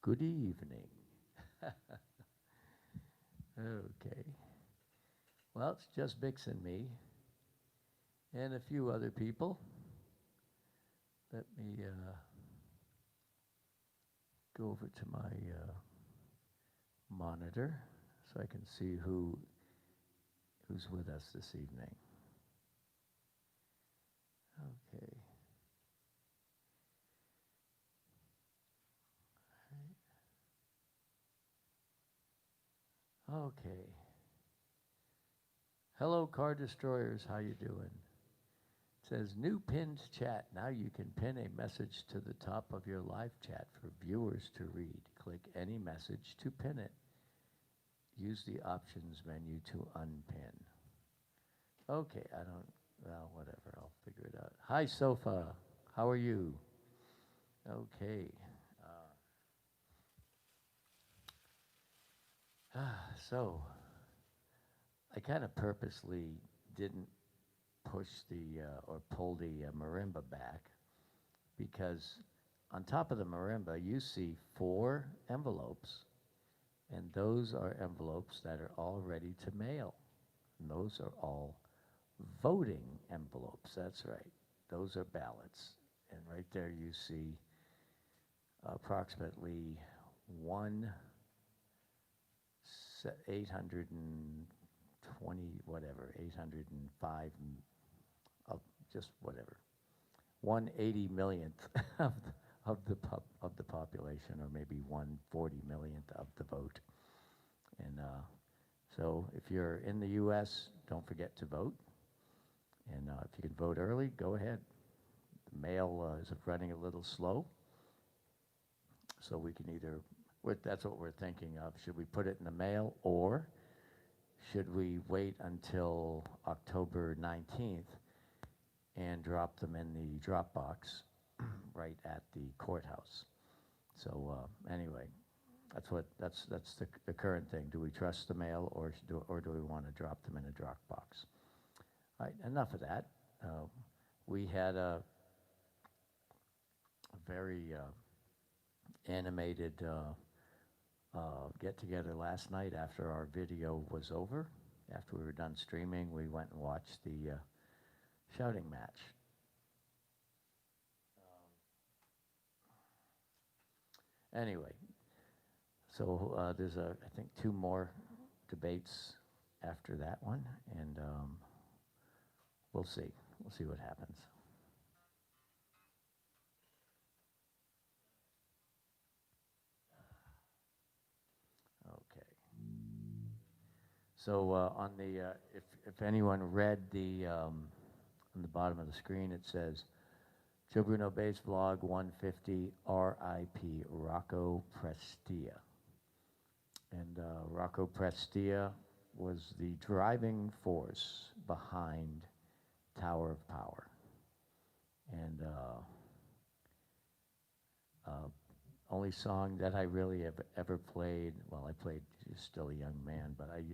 Good evening. Okay. Well, it's just Bix and me, and a few other people. Let me go over to my monitor so I can see who's with us this evening. Okay. Okay. Hello, car destroyers. How you doing? It says new pinned chat. Now you can pin a message to the top of your live chat for viewers to read. Click any message to pin it. Use the options menu to unpin. Okay, well, whatever. I'll figure it out. Hi, Sofa. How are you? Okay. So, I kind of purposely didn't push or pull the marimba back because on top of the marimba you see 4 envelopes, and those are envelopes that are all ready to mail. And those are all voting envelopes. That's right. Those are ballots. And right there you see approximately 805, just whatever, 1/80 millionth of the population, or maybe 1/40 millionth of the vote. And so if you're in the U.S., don't forget to vote. And if you can vote early, go ahead. The mail is running a little slow, so we can that's what we're thinking of. Should we put it in the mail, or should we wait until October 19th and drop them in the drop box right at the courthouse? So anyway, that's the current thing. Do we trust the mail, or do we want to drop them in a drop box? All right, enough of that. We had a very animated get-together last night after our video was over. After we were done streaming, we went and watched the shouting match. Anyway, so there's I think 2 more debates after that one, and we'll see. We'll see what happens. Okay. So on the if anyone read on the bottom of the screen, it says Joe Bruno Bass Vlog 150 RIP Rocco Prestia. And Rocco Prestia was the driving force behind Tower of Power. And only song that I really have ever played, well, I played Still a Young Man, but I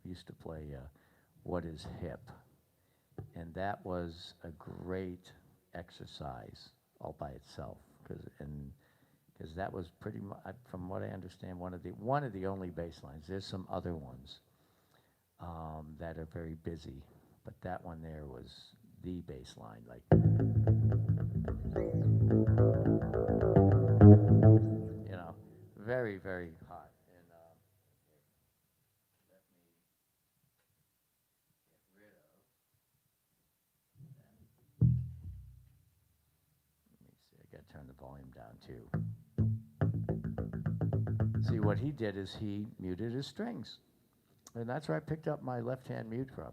used to play What Is Hip. And that was a great exercise all by itself, because that was pretty much, from what I understand, one of the only bass lines. There's some other ones that are very busy, but that one there was the bass line, like, you know, very, very hot. And let me get rid of. Let me see. I got to turn the volume down too. See, what he did is he muted his strings, and that's where I picked up my left-hand mute from.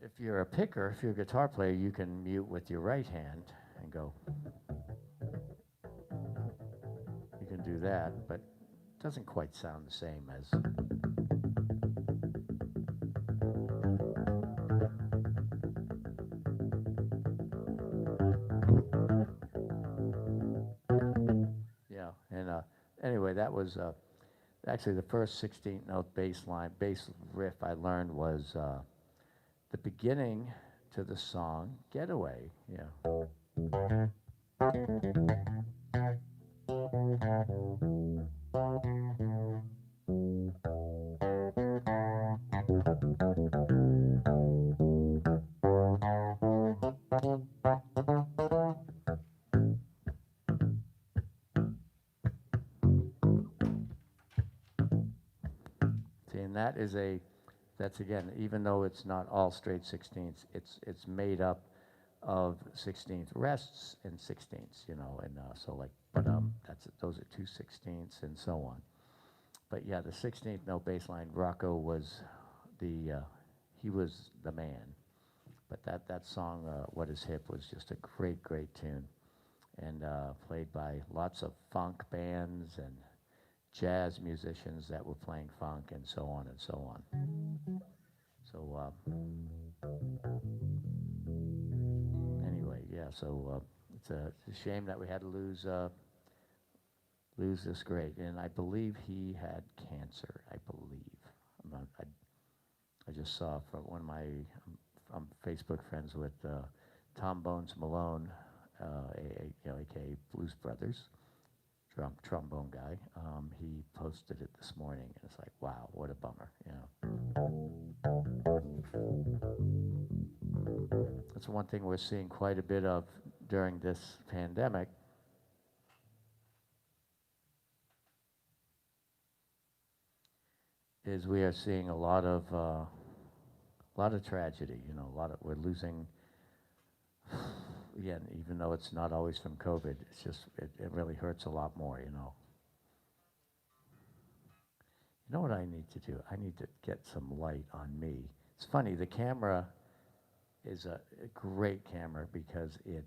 If you're a picker, if you're a guitar player, you can mute with your right hand and go. You can do that, but it doesn't quite sound the same as. Yeah, and anyway, that was actually the first 16th note bass riff I learned was the beginning to the song Getaway. Yeah. and that's again, even though it's not all straight 16ths, it's made up of 16th rests and 16ths, you know, and so like, but those are 2/16ths and so on. But yeah, the 16th note bass line, Rocco was he was the man. But that song, What Is Hip, was just a great, great tune, and played by lots of funk bands and jazz musicians that were playing funk and so on and so on. So anyway, yeah, so it's a shame that we had to lose this great, and I believe he had cancer, I believe. I just saw from one of my, I'm Facebook friends with Tom Bones Malone, aka Blues Brothers, trombone guy. He posted it this morning, and it's like, wow, what a bummer, you know. That's one thing we're seeing quite a bit of during this pandemic. Is we are seeing a lot of tragedy, you know, we're losing, again, even though it's not always from COVID, it's just, it really hurts a lot more, you know. You know what I need to do? I need to get some light on me. It's funny, the camera is a great camera because it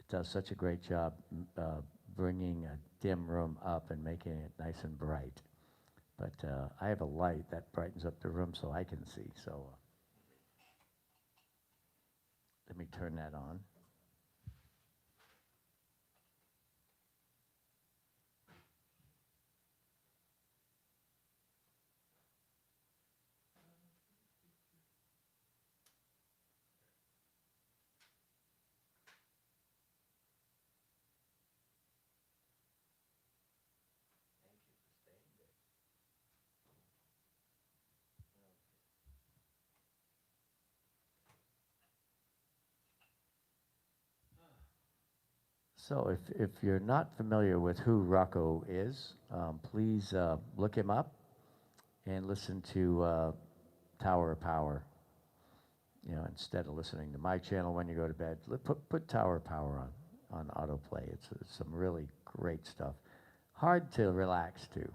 does such a great job bringing a dim room up and making it nice and bright. But I have a light that brightens up the room so I can see. So let me turn that on. So if you're not familiar with who Rocco is, please look him up and listen to Tower of Power. You know, instead of listening to my channel when you go to bed, put Tower of Power on autoplay. It's some really great stuff. Hard to relax to.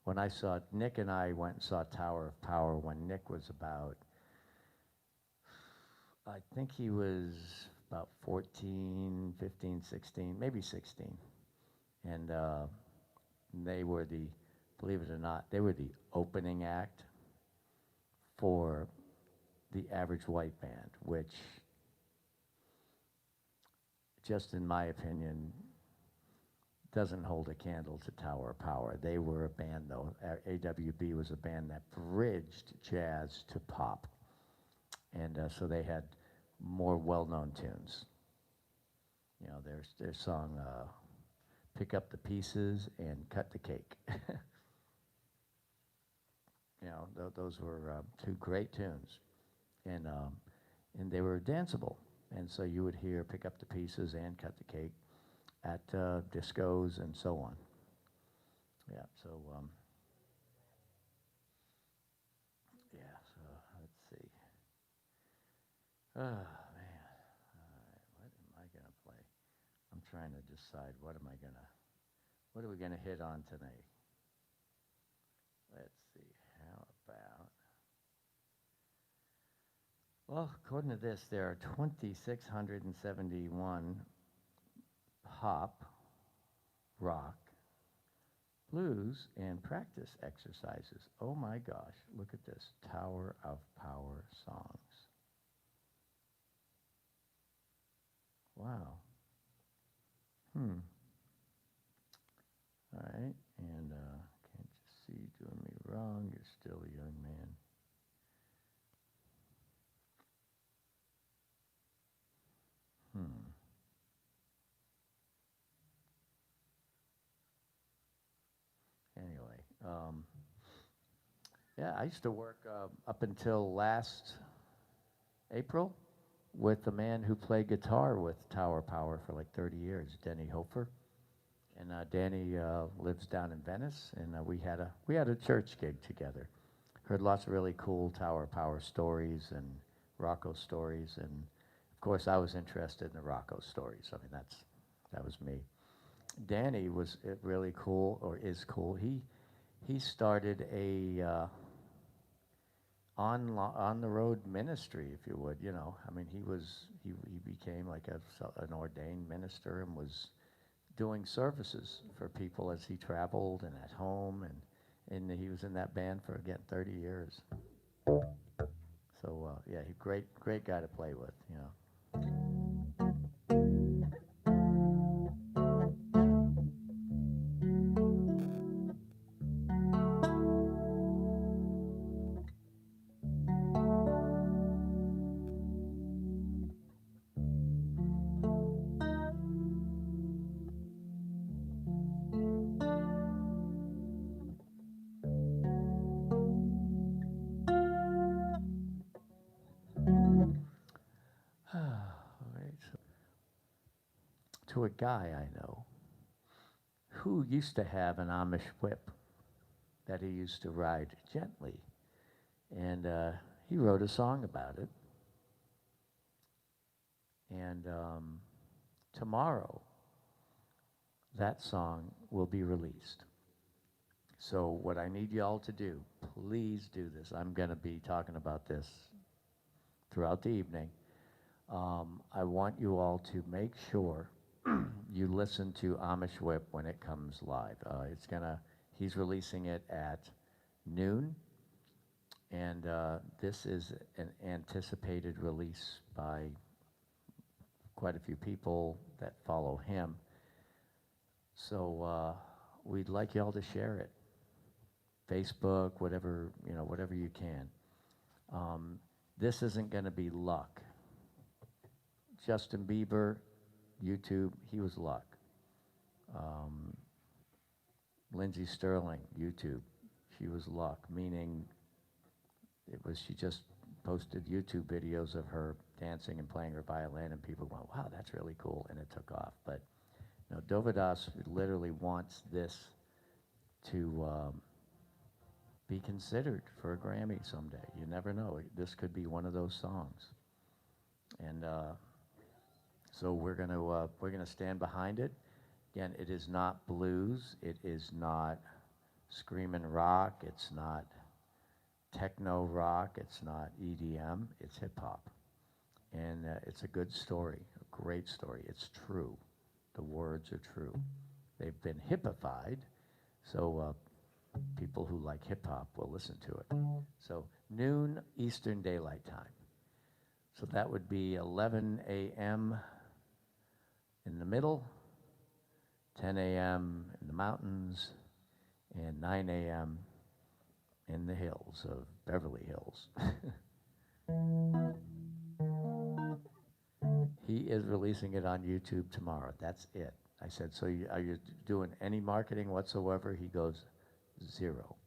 When I saw Nick and I went and saw Tower of Power when Nick was about, I think he was about 14, 15, 16, maybe 16. And they were believe it or not, they were the opening act for the Average White Band, which, just in my opinion, doesn't hold a candle to Tower of Power. They were a band, though. AWB was a band that bridged jazz to pop. And so they had more well-known tunes. You know, their song, Pick Up the Pieces and Cut the Cake. You know, those were two great tunes. And they were danceable. And so you would hear Pick Up the Pieces and Cut the Cake at discos and so on. Yeah, so, yeah, so let's see. Oh, man. All right, what am I going to play? I'm trying to decide what are we going to hit on tonight? Let's see, how about, well, according to this, there are 2,671 pop, rock, blues, and practice exercises. Oh my gosh, look at this, Tower of Power songs. Wow. All right, and can't you see doing me wrong? You're still a young man. Anyway, yeah, I used to work up until last April with the man who played guitar with Tower Power for like 30 years, Denny Hofer. And Danny lives down in Venice, and we had a church gig together. Heard lots of really cool Tower Power stories and Rocco stories, and of course I was interested in the Rocco stories. I mean, that was me. Danny was really cool, or is cool. He started a on the road ministry, if you would. You know, I mean, he became like an ordained minister and was doing services for people as he traveled and at home, and he was in that band for again 30 years. So yeah, great guy to play with, you know. All right, so to a guy I know who used to have an Amish whip that he used to ride gently, and he wrote a song about it. And tomorrow, that song will be released. So what I need y'all to do, please do this. I'm going to be talking about this throughout the evening. I want you all to make sure you listen to Amish Whip when it comes live. He's releasing it at noon, and this is an anticipated release by quite a few people that follow him. So we'd like y'all to share it. Facebook, whatever you can. This isn't going to be luck. Justin Bieber, YouTube, he was luck. Lindsey Sterling, YouTube, she was luck, meaning she just posted YouTube videos of her dancing and playing her violin, and people went, wow, that's really cool, and it took off. But Dovydas literally wants this to be considered for a Grammy someday. You never know. This could be one of those songs. And so we're gonna stand behind it. Again, it is not blues. It is not screaming rock. It's not techno rock. It's not EDM. It's hip hop. And it's a good story, a great story. It's true. The words are true. They've been hippified, so people who like hip hop will listen to it. So noon Eastern Daylight Time. So that would be 11 a.m. in the middle, 10 a.m. in the mountains, and 9 a.m. in the hills of Beverly Hills. He is releasing it on YouTube tomorrow. That's it. I said, so are you doing any marketing whatsoever? He goes, 0.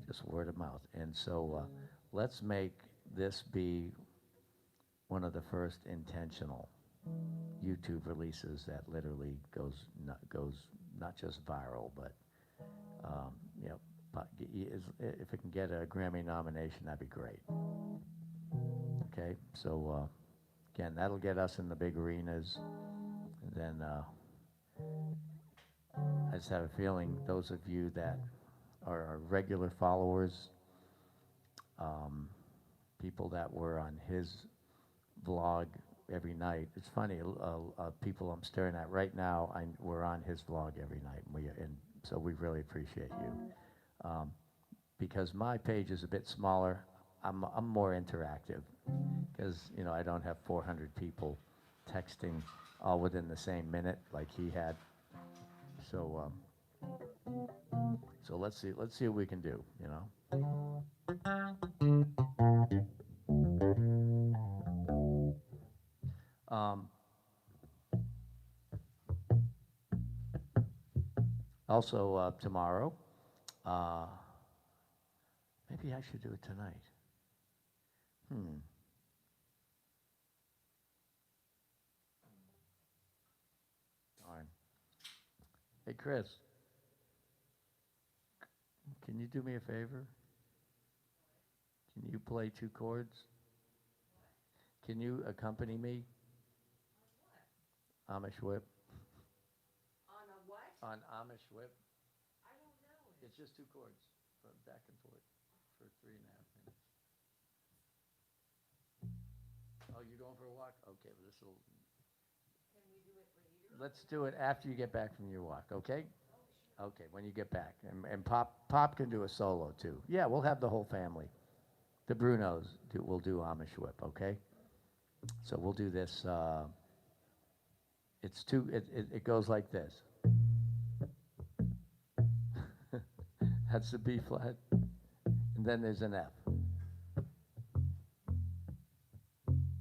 Just word of mouth. And so let's make this be one of the first intentional YouTube releases that literally goes not just viral, but if it can get a Grammy nomination, that'd be great. Okay, so again, that'll get us in the big arenas, and then I just have a feeling those of you that are our regular followers, people that were on his vlog every night. It's funny, people I'm staring at right now, we're on his vlog every night, and so we really appreciate you. Because my page is a bit smaller, I'm more interactive, because I don't have 400 people texting all within the same minute like he had. So let's see what we can do. Also tomorrow, maybe I should do it tonight. Darn. Hey, Chris, can you do me a favor? Can you play 2 chords? Can you accompany me? Amish whip. On a what? On Amish whip. I don't know. It's just 2 chords, from back and forth, for 3.5 minutes. Oh, you're going for a walk? Okay, well, this will. Can we do it later? Let's do it after you get back from your walk, okay? Okay, when you get back. And Pop can do a solo, too. Yeah, we'll have the whole family. The Brunos will do Amish whip, okay? So we'll do this. It goes like this. That's the B flat. And then there's an F.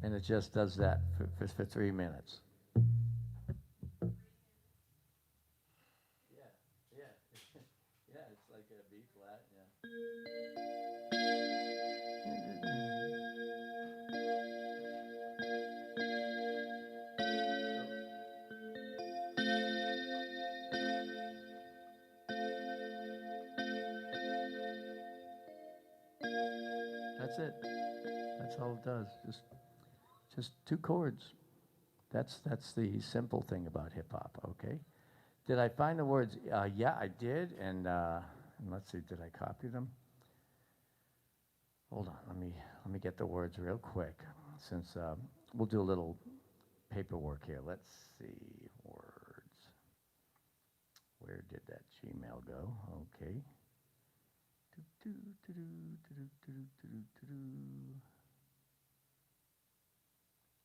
And it just does that for 3 minutes. Yeah. Yeah, it's like a B flat, That's it. That's all it does. Just 2 chords. That's the simple thing about hip hop. Okay. Did I find the words? Yeah, I did. And let's see. Did I copy them? Hold on. Let me get the words real quick. Since we'll do a little paperwork here. Let's see words. Where did that Gmail go? Okay.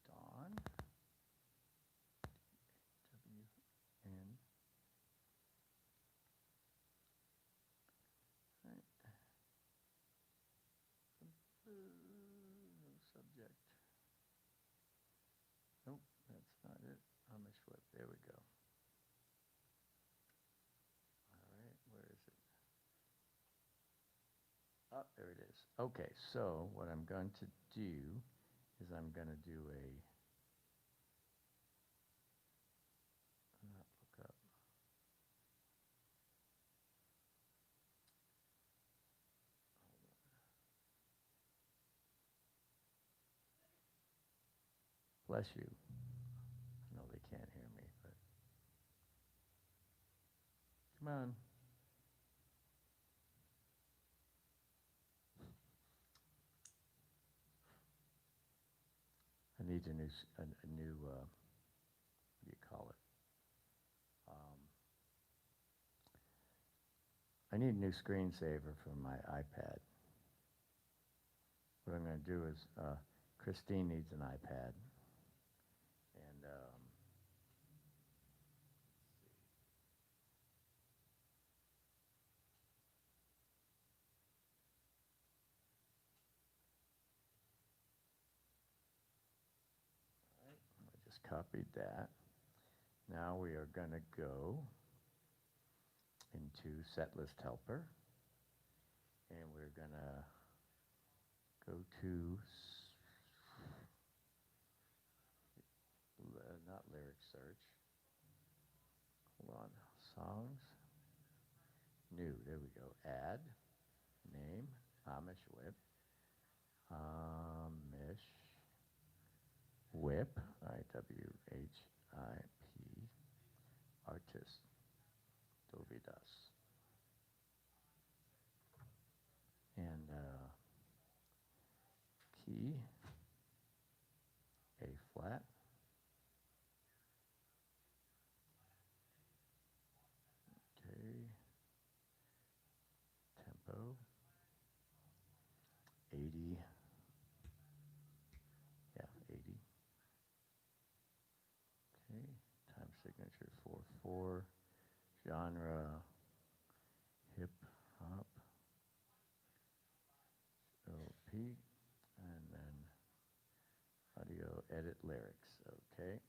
Dawn. W-N. Right. No subject. Nope, that's not it. Amish whip. There we go. All right, where is it? Oh, there it is. Okay, so what I'm going to do is I'm going to do a look up. Bless you. I know they can't hear me, but come on. I need a new what do you call it? I need a new screensaver for my iPad. What I'm going to do is, Christine needs an iPad. And I just copied that. Now we are going to go into Setlist Helper. And we're going to go to, not lyric search. Hold on. Songs. New. There we go. Add. Name. Amish Whip. Amish Whip. IWHIP. Artist. Dovydas. And key. A flat. Okay. Tempo. 80. Yeah, 80. Okay. Time signature 4/4. Genre. Hip hop. LP. And then audio edit lyrics. Okay.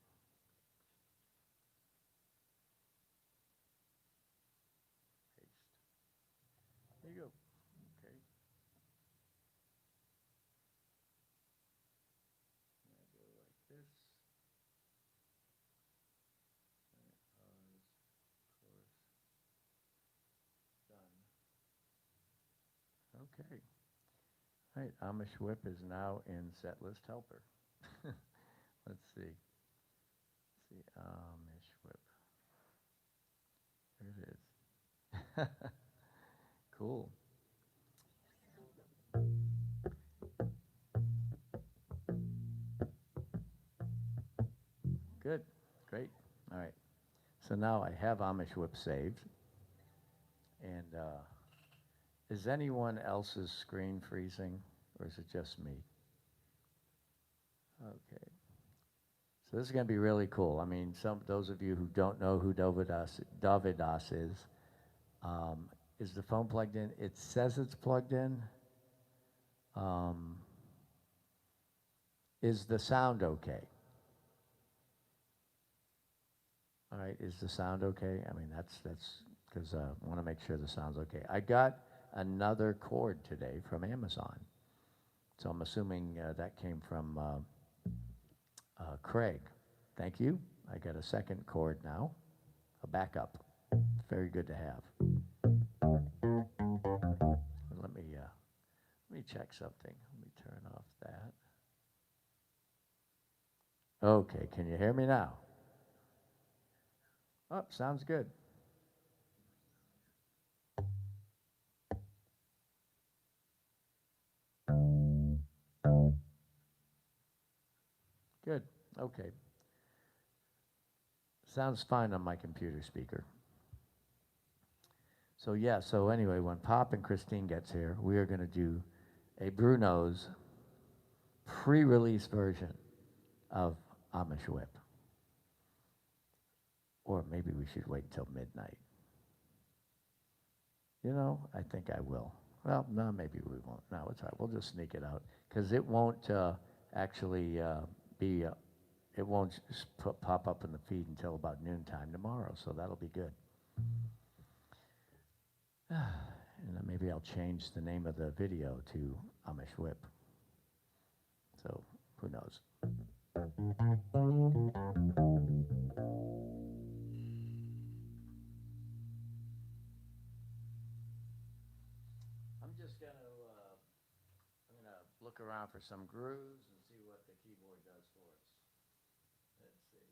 Paste. There you go. Okay. And I go like this. Right, pause, chorus. Okay. All right, Amish Whip is now in set list helper. Let's see. Let's see, Amish Whip. There it is. Cool. Good. Great. All right. So now I have Amish Whip saved. And is anyone else's screen freezing, or is it just me? Okay. So this is going to be really cool. I mean, those of you who don't know who Dovydas is the phone plugged in? It says it's plugged in. Is the sound okay? All right, is the sound okay? I mean, that's because I want to make sure the sound's okay. I got another cord today from Amazon. So I'm assuming that came from Craig. Thank you. I got a second cord now, a backup. Very good to have. Let me check something. Let me turn off that. Okay, can you hear me now? Oh, sounds good. Good. Okay. Sounds fine on my computer speaker. So yeah, so anyway, when Pop and Christine gets here, we are going to do a Bruno's pre-release version of Amish Whip. Or maybe we should wait until midnight. You know, I think I will. Well, no, maybe we won't. No, it's all right. We'll just sneak it out. Because it won't actually be, it won't pop up in the feed until about noontime tomorrow, so that'll be good. And then maybe I'll change the name of the video to Amish Whip. So, who knows? I'm just going to look around for some grooves and see what the keyboard does for us. Let's see.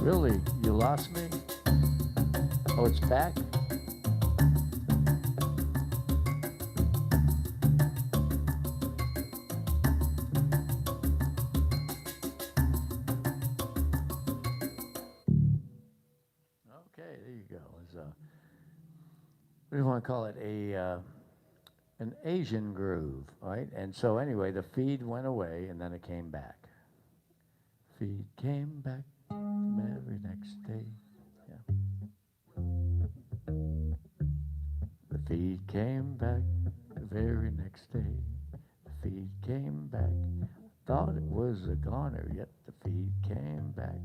Really? You lost me? Oh, it's back? Okay, there you go. It's, what do you want to call it? An Asian groove, right? And so anyway, the feed went away and then it came back. Feed came back the very next day. Yeah. The feed came back the very next day. The feed came back. Thought it was a goner, yet the feed came back.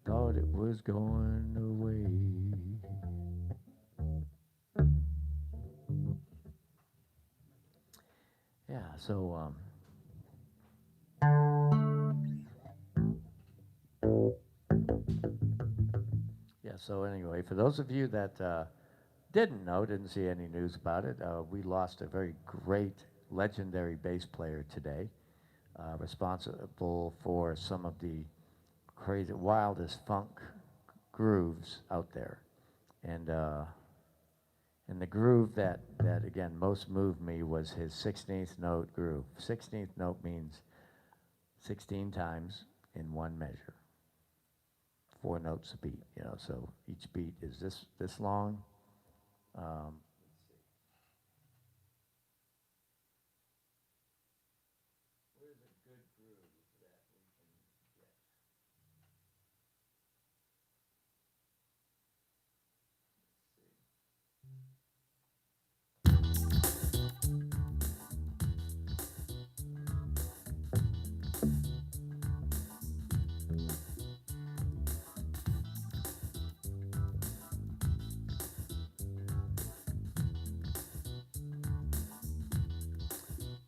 Thought it was going away. Yeah, so yeah, so anyway, for those of you that didn't see any news about it, we lost a very great, legendary bass player today, responsible for some of the crazy, wildest funk grooves out there. And the groove that again most moved me was his 16th note groove. 16th note means 16 times in one measure. 4 notes a beat, you know, so each beat is this long. Where's a good groove that we can get?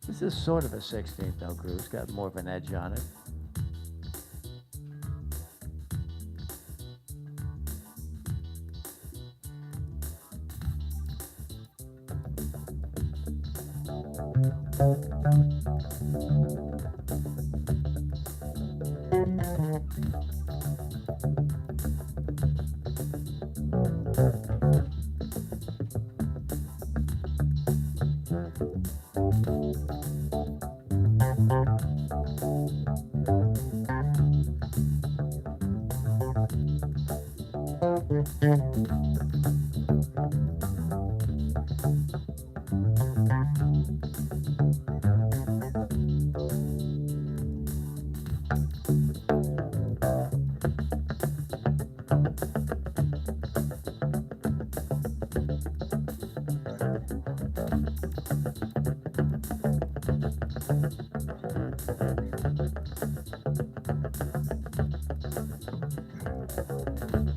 This is sort of a 16th note groove. It's got more of an edge on it.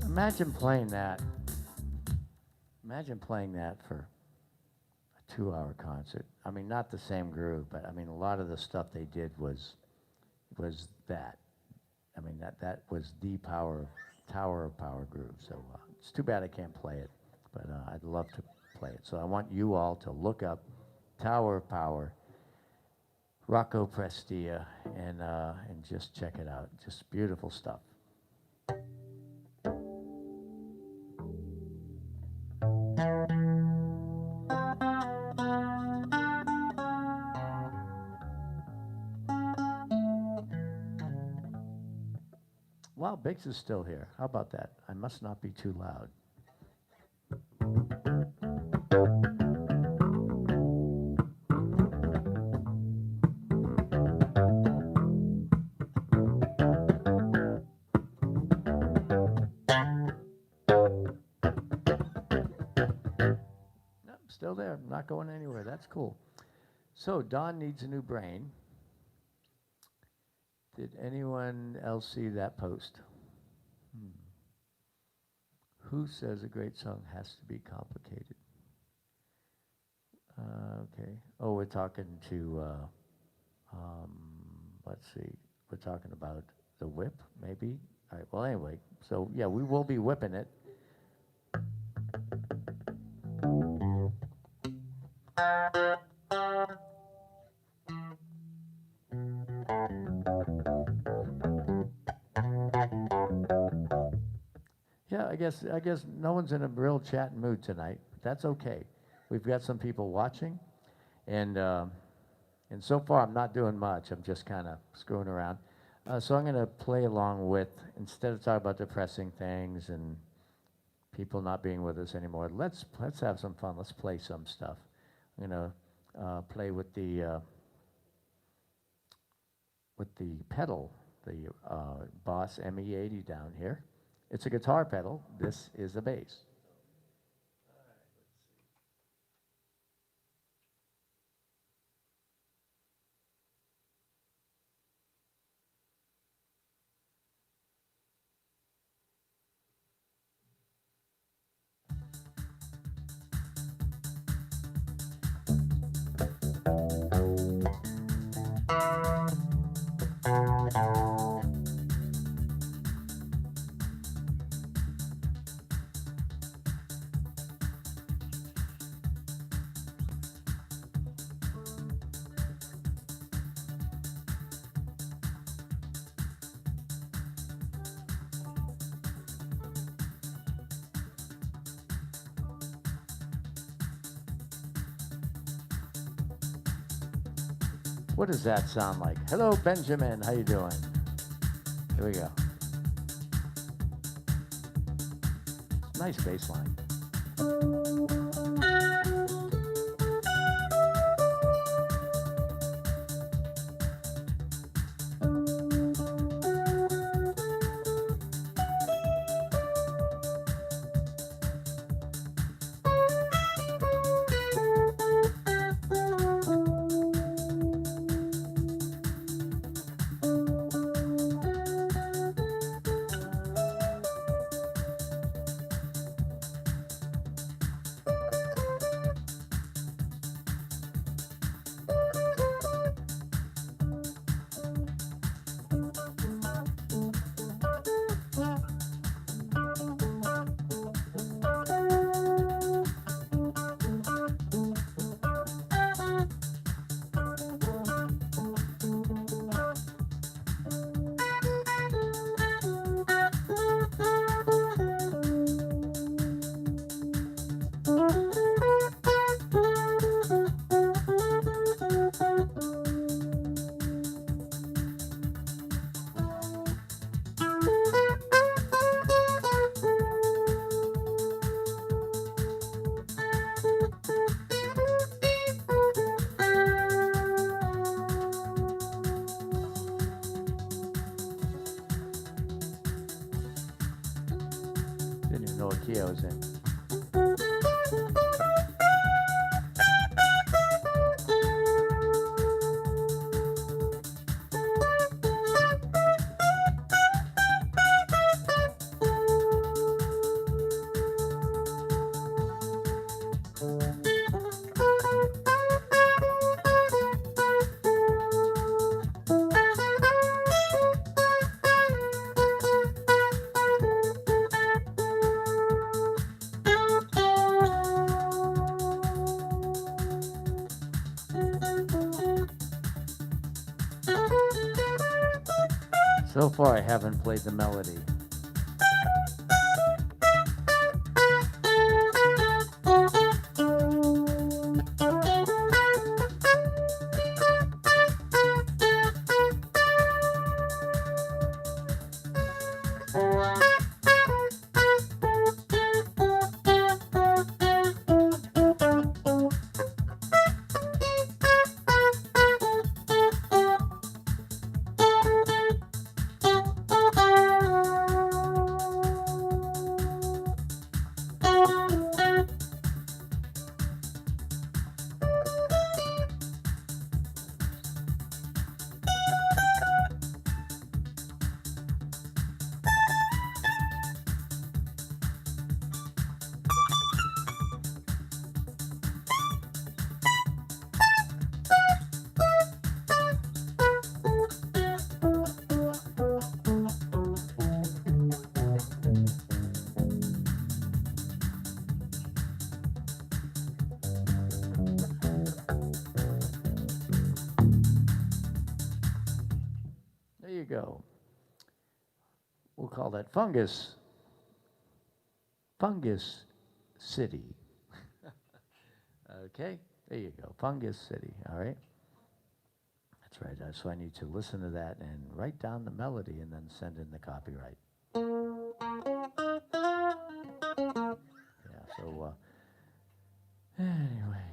Imagine playing that. Imagine playing that for a 2-hour concert. I mean, not the same groove, but I mean, a lot of the stuff they did was that. I mean, that was the Tower of Power groove. So it's too bad I can't play it, but I'd love to play it. So I want you all to look up Tower of Power, Rocco Prestia, and just check it out. Just beautiful stuff. Wow, Bix is still here. How about that? I must not be too loud. Nope, still there. I'm not going anywhere. That's cool. So Don needs a new brain. Did anyone else see that post? Who says a great song has to be complicated? Okay. Oh, we're talking to, let's see, we're talking about the whip, maybe? All right, well, anyway, so yeah, we will be whipping it. Yeah, I guess no one's in a real chat mood tonight. But that's okay. We've got some people watching, and so far I'm not doing much. I'm just kind of screwing around. So I'm going to play along with, instead of talking about depressing things and people not being with us anymore, let's have some fun. Let's play some stuff. I'm going to play with the pedal, the Boss ME80 down here. It's a guitar pedal. This is a bass. What does that sound like? Hello, Benjamin. How you doing? Here we go. Nice bass line. Didn't even know what key I was in. So far, I haven't played the melody. There you go. We'll call that Fungus City. Okay, there you go, Fungus City, all right? That's right, so I need to listen to that and write down the melody and then send in the copyright. Yeah, so, anyway,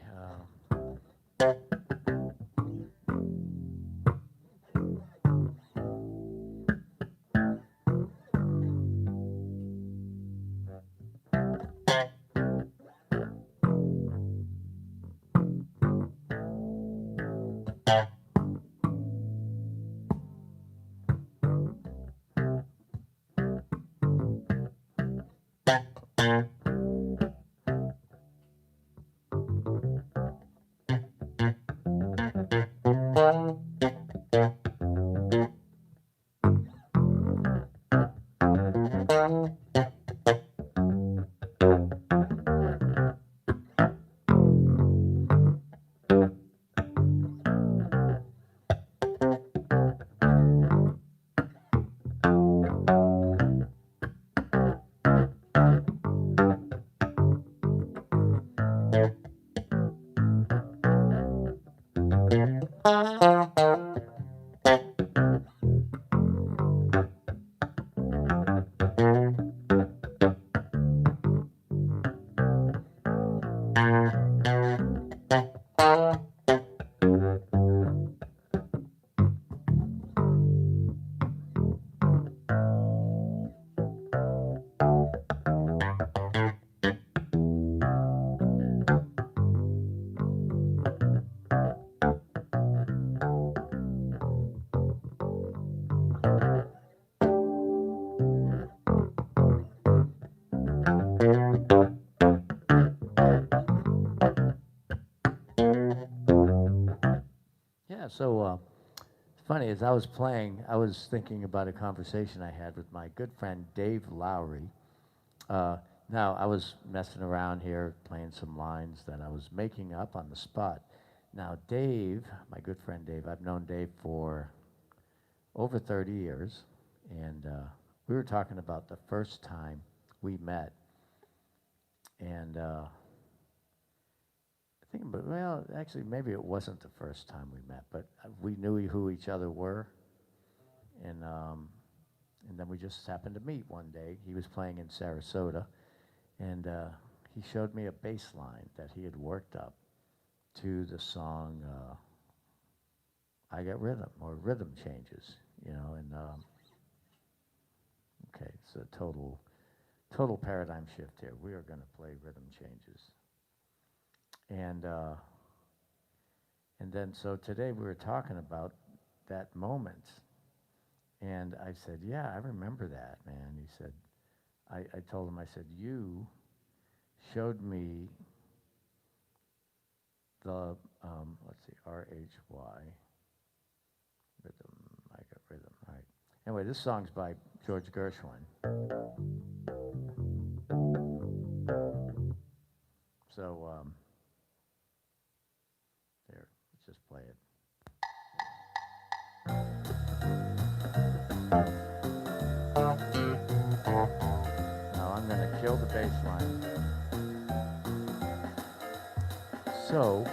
yeah, so, it's funny, as I was playing, I was thinking about a conversation I had with my good friend Dave Lowry. Now, I was messing around here, playing some lines that I was making up on the spot. Now, Dave, my good friend Dave, I've known Dave for over 30 years, and we were talking about the first time we met, and I think, but well, actually, maybe it wasn't the first time we met, but we knew who each other were, and then we just happened to meet one day. He was playing in Sarasota, and he showed me a bass line that he had worked up to the song I Got Rhythm, or Rhythm Changes, you know, and okay, it's a total paradigm shift here. We are going to play Rhythm Changes. And then so today we were talking about that moment, and I said, yeah, I remember that, man. He said, I told him, I said, you showed me the, let's see, R-H-Y, Rhythm, I Got Rhythm, all right. Anyway, this song's by George Gershwin. So, there, let's just play it. kill the bass line. So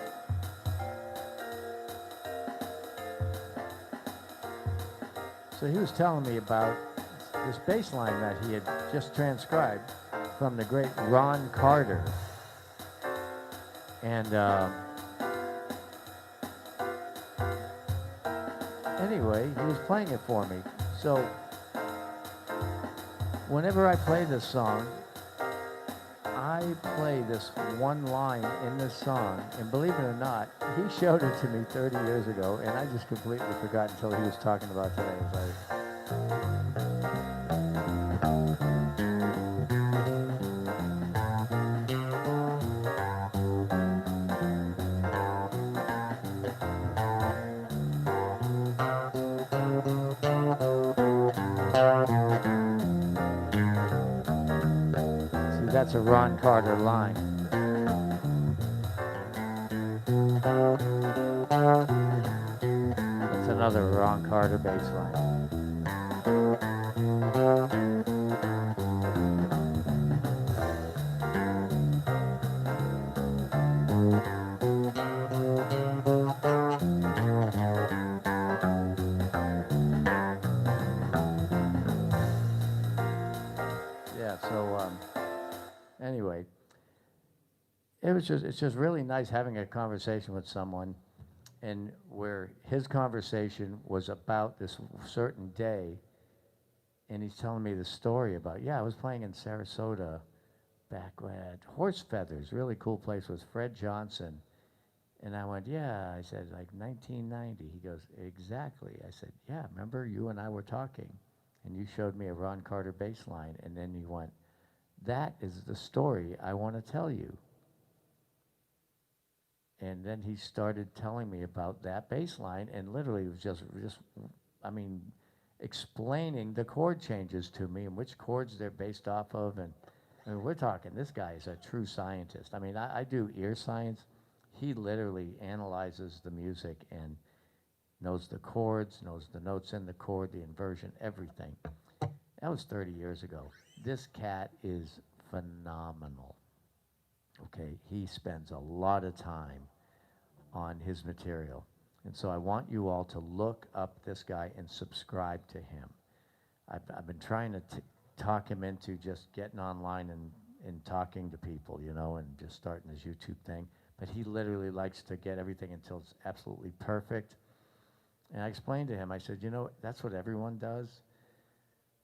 he was telling me about this bass line that he had just transcribed from the great Ron Carter. And anyway, he was playing it for me. So whenever I play this song, I play this one line in this song, and believe it or not, he showed it to me 30 years ago, and I just completely forgot until he was talking about today. It was like, see, that's a Ron Carter line. That's another Ron Carter bass line. Yeah, so anyway, it's just really nice having a conversation with someone, and where his conversation was about this certain day, and he's telling me the story about, yeah, I was playing in Sarasota back at Horse Feathers, really cool place, with Fred Johnson. And I went, yeah. I said, like 1990. He goes, exactly. I said, yeah, remember you and I were talking, and you showed me a Ron Carter bass line, and then you went, that is the story I want to tell you. And then he started telling me about that bass line, and literally it was just, I mean, explaining the chord changes to me and which chords they're based off of. And I mean, we're talking, this guy is a true scientist. I mean, I do ear science. He literally analyzes the music and knows the chords, knows the notes in the chord, the inversion, everything. That was 30 years ago. This cat is phenomenal. Okay, he spends a lot of time on his material. And so I want you all to look up this guy and subscribe to him. I've been trying to talk him into just getting online and talking to people, you know, and just starting his YouTube thing. But he literally likes to get everything until it's absolutely perfect. And I explained to him, I said, you know, that's what everyone does.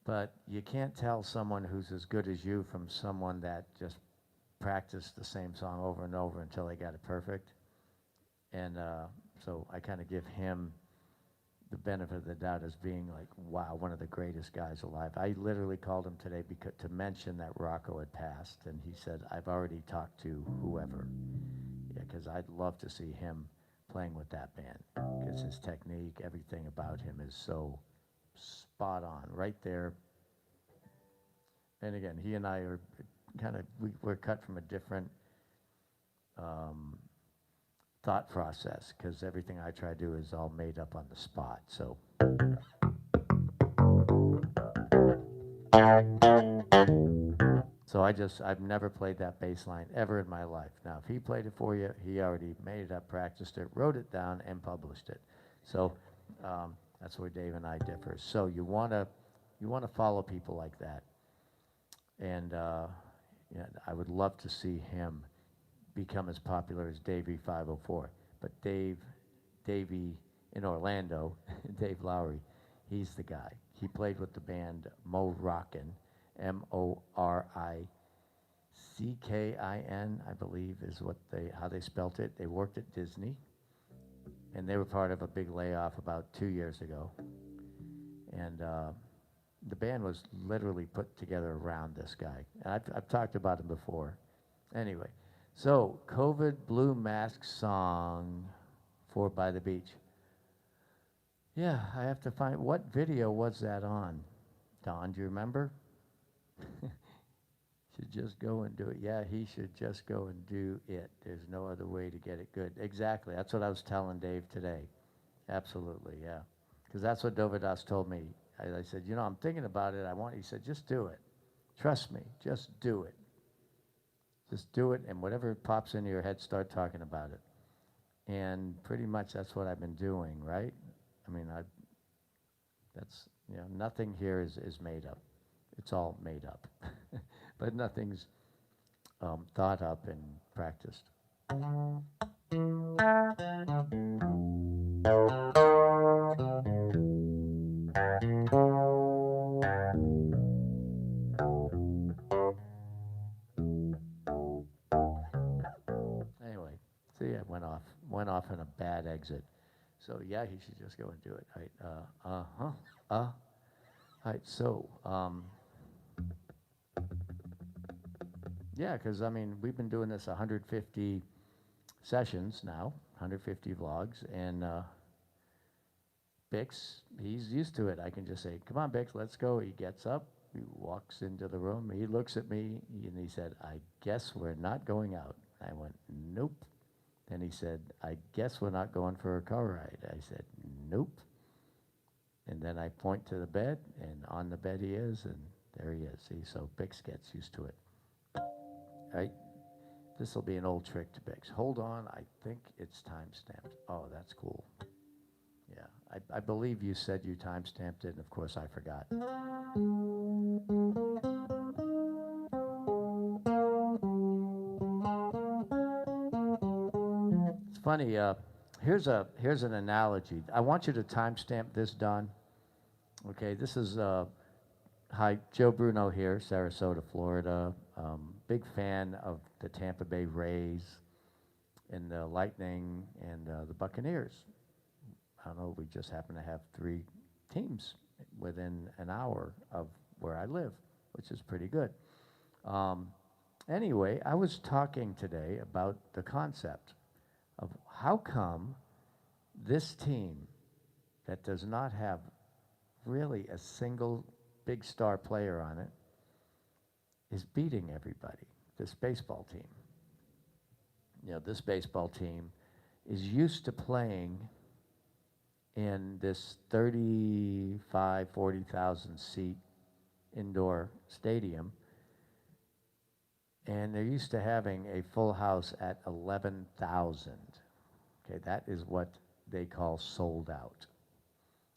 But you can't tell someone who's as good as you from someone that just practiced the same song over and over until they got it perfect. And so I kind of give him the benefit of the doubt as being like, wow, one of the greatest guys alive. I literally called him today to mention that Rocco had passed, and he said, I've already talked to whoever. Yeah, because I'd love to see him playing with that band, because his technique, everything about him is so spot on, right there. And again, he and I are kind of, we're cut from a different thought process, because everything I try to do is all made up on the spot. So I've never played that bass line ever in my life. Now, if he played it for you, he already made it up, practiced it, wrote it down, and published it. So that's where Dave and I differ. So you want to follow people like that. And yeah, I would love to see him become as popular as Davey 504. But Davey in Orlando, Dave Lowry, he's the guy. He played with the band Moroccan, Morickin, I believe is how they spelt it. They worked at Disney, and they were part of a big layoff about 2 years ago. And the band was literally put together around this guy. And I've talked about him before. Anyway, so COVID Blue Mask song for By the Beach. Yeah, I have to find, what video was that on? Don, do you remember? Should just go and do it. Yeah, he should just go and do it. There's no other way to get it good. Exactly, that's what I was telling Dave today. Absolutely, yeah. Because that's what Dovydas told me. I said, you know, I'm thinking about it. He said, just do it. Trust me, just do it. Just do it, and whatever pops into your head, start talking about it. And pretty much that's what I've been doing, right? I mean, that's, nothing here is made up. It's all made up. But nothing's thought up and practiced. Anyway, see, I went off on a bad exit. So yeah, he should just go and do it. Right? All right. So yeah, because I mean, we've been doing this 150 sessions now, 150 vlogs, and Bix, he's used to it. I can just say, "Come on, Bix, let's go." He gets up, he walks into the room, he looks at me, and he said, "I guess we're not going out." I went, "Nope." Then he said, "I guess we're not going for a car ride." I said, "Nope." And then I point to the bed, and on the bed he is, and there he is. See, so Bix gets used to it. Right? This will be an old trick to Bix. Hold on, I think it's time-stamped. Oh, that's cool. Yeah, I believe you said you time-stamped it, and of course I forgot. It's funny, here's an analogy. I want you to timestamp this, Don. Okay, this is, hi, Joe Bruno here, Sarasota, Florida. Big fan of the Tampa Bay Rays and the Lightning and the Buccaneers. I don't know, we just happen to have 3 teams within an hour of where I live, which is pretty good. Anyway, I was talking today about the concept of how come this team that does not have really a single big star player on it is beating everybody, this baseball team. This baseball team is used to playing in this 35, 40,000 seat indoor stadium, and they're used to having a full house at 11,000. Okay, that is what they call sold out.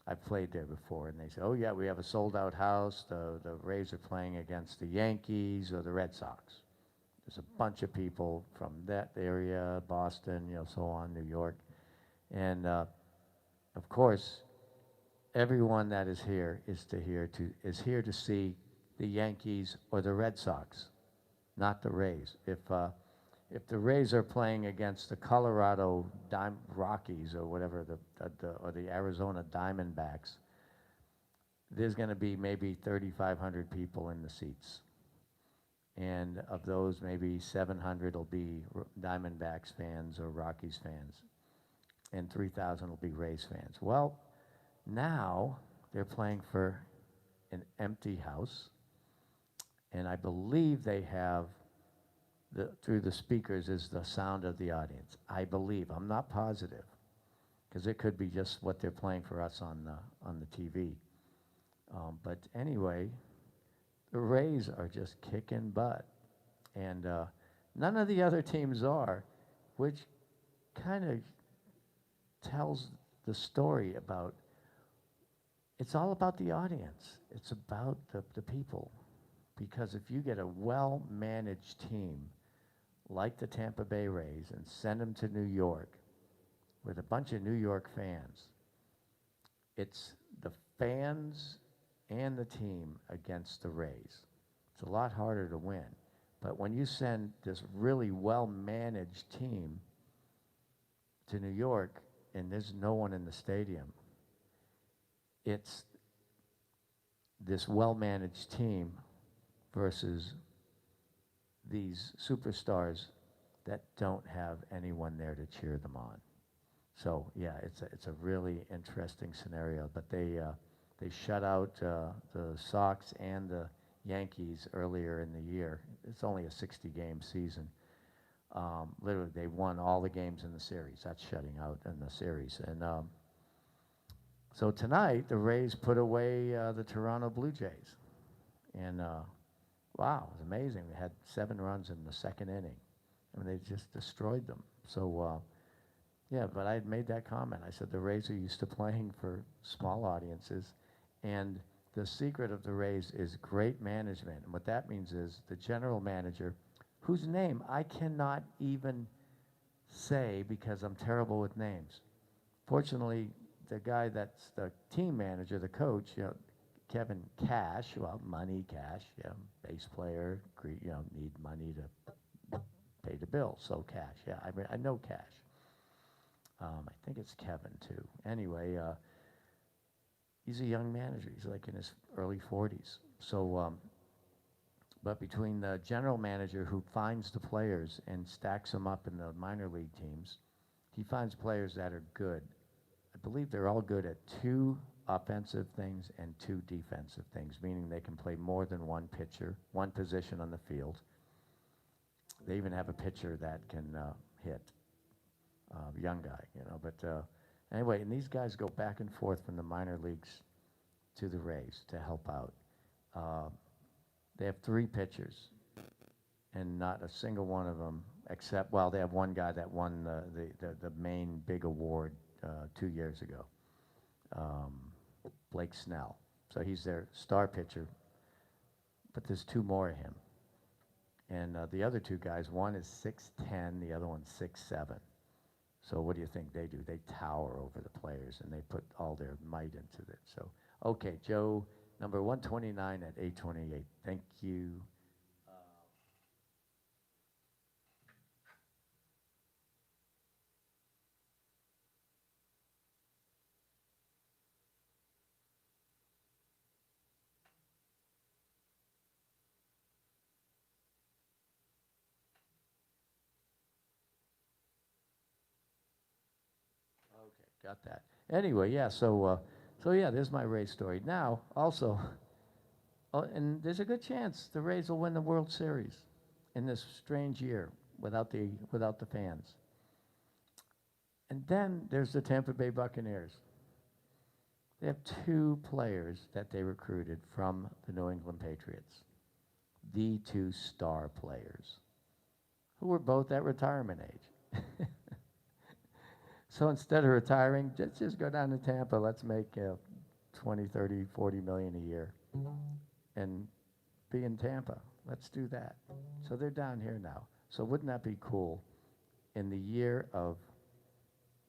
I've played there before, and they say, "Oh yeah, we have a sold-out house. The Rays are playing against the Yankees or the Red Sox." There's a bunch of people from that area, Boston, so on, New York, and of course, everyone that is here is here to see the Yankees or the Red Sox, not the Rays. If the Rays are playing against the Colorado Rockies or whatever, or the Arizona Diamondbacks, there's going to be maybe 3,500 people in the seats. And of those, maybe 700 will be Diamondbacks fans or Rockies fans, and 3,000 will be Rays fans. Well, now they're playing for an empty house, and I believe they have through the speakers is the sound of the audience. I believe. I'm not positive, because it could be just what they're playing for us on the TV. But anyway, the Rays are just kicking butt, and none of the other teams are, which kind of tells the story about. It's all about the audience. It's about the people, because if you get a well-managed team like the Tampa Bay Rays and send them to New York with a bunch of New York fans, it's the fans and the team against the Rays. It's a lot harder to win. But when you send this really well-managed team to New York and there's no one in the stadium, it's this well-managed team versus these superstars that don't have anyone there to cheer them on. So yeah, it's a really interesting scenario. But they shut out the Sox and the Yankees earlier in the year. It's only a 60-game season. Literally, they won all the games in the series. That's shutting out in the series. And so tonight, the Rays put away the Toronto Blue Jays. And wow, it was amazing. They had 7 runs in the second inning. I mean, they just destroyed them. So, yeah, but I had made that comment. I said the Rays are used to playing for small audiences, and the secret of the Rays is great management. And what that means is the general manager, whose name I cannot even say because I'm terrible with names. Fortunately, the guy that's the team manager, the coach, Kevin Cash, well, money, cash, bass player, need money to pay the bill, so cash, I know cash. I think it's Kevin too. Anyway, he's a young manager. He's like in his early 40s. So, but between the general manager who finds the players and stacks them up in the minor league teams, he finds players that are good. I believe they're all good at 2 offensive things and 2 defensive things, meaning they can play more than one pitcher, one position on the field. They even have a pitcher that can hit. Young guy, but anyway, and these guys go back and forth from the minor leagues to the Rays to help out. They have 3 pitchers, and not a single one of them, except, well, they have one guy that won the main big award 2 years ago, Blake Snell. So he's their star pitcher, but there's 2 more of him. And the other 2 guys, one is 6'10", the other one's 6'7". So what do you think they do? They tower over the players, and they put all their might into it. So, okay, Joe, number 129 at 828. Thank you. Okay, got that. Anyway, yeah, so yeah, there's my Rays story. Now, also, and there's a good chance the Rays will win the World Series in this strange year without the fans. And then there's the Tampa Bay Buccaneers. They have 2 players that they recruited from the New England Patriots, the 2 star players, who were both at retirement age. So instead of retiring, just go down to Tampa. Let's make 20, 30, 40 million a year and be in Tampa. Let's do that. So they're down here now. So wouldn't that be cool? In the year of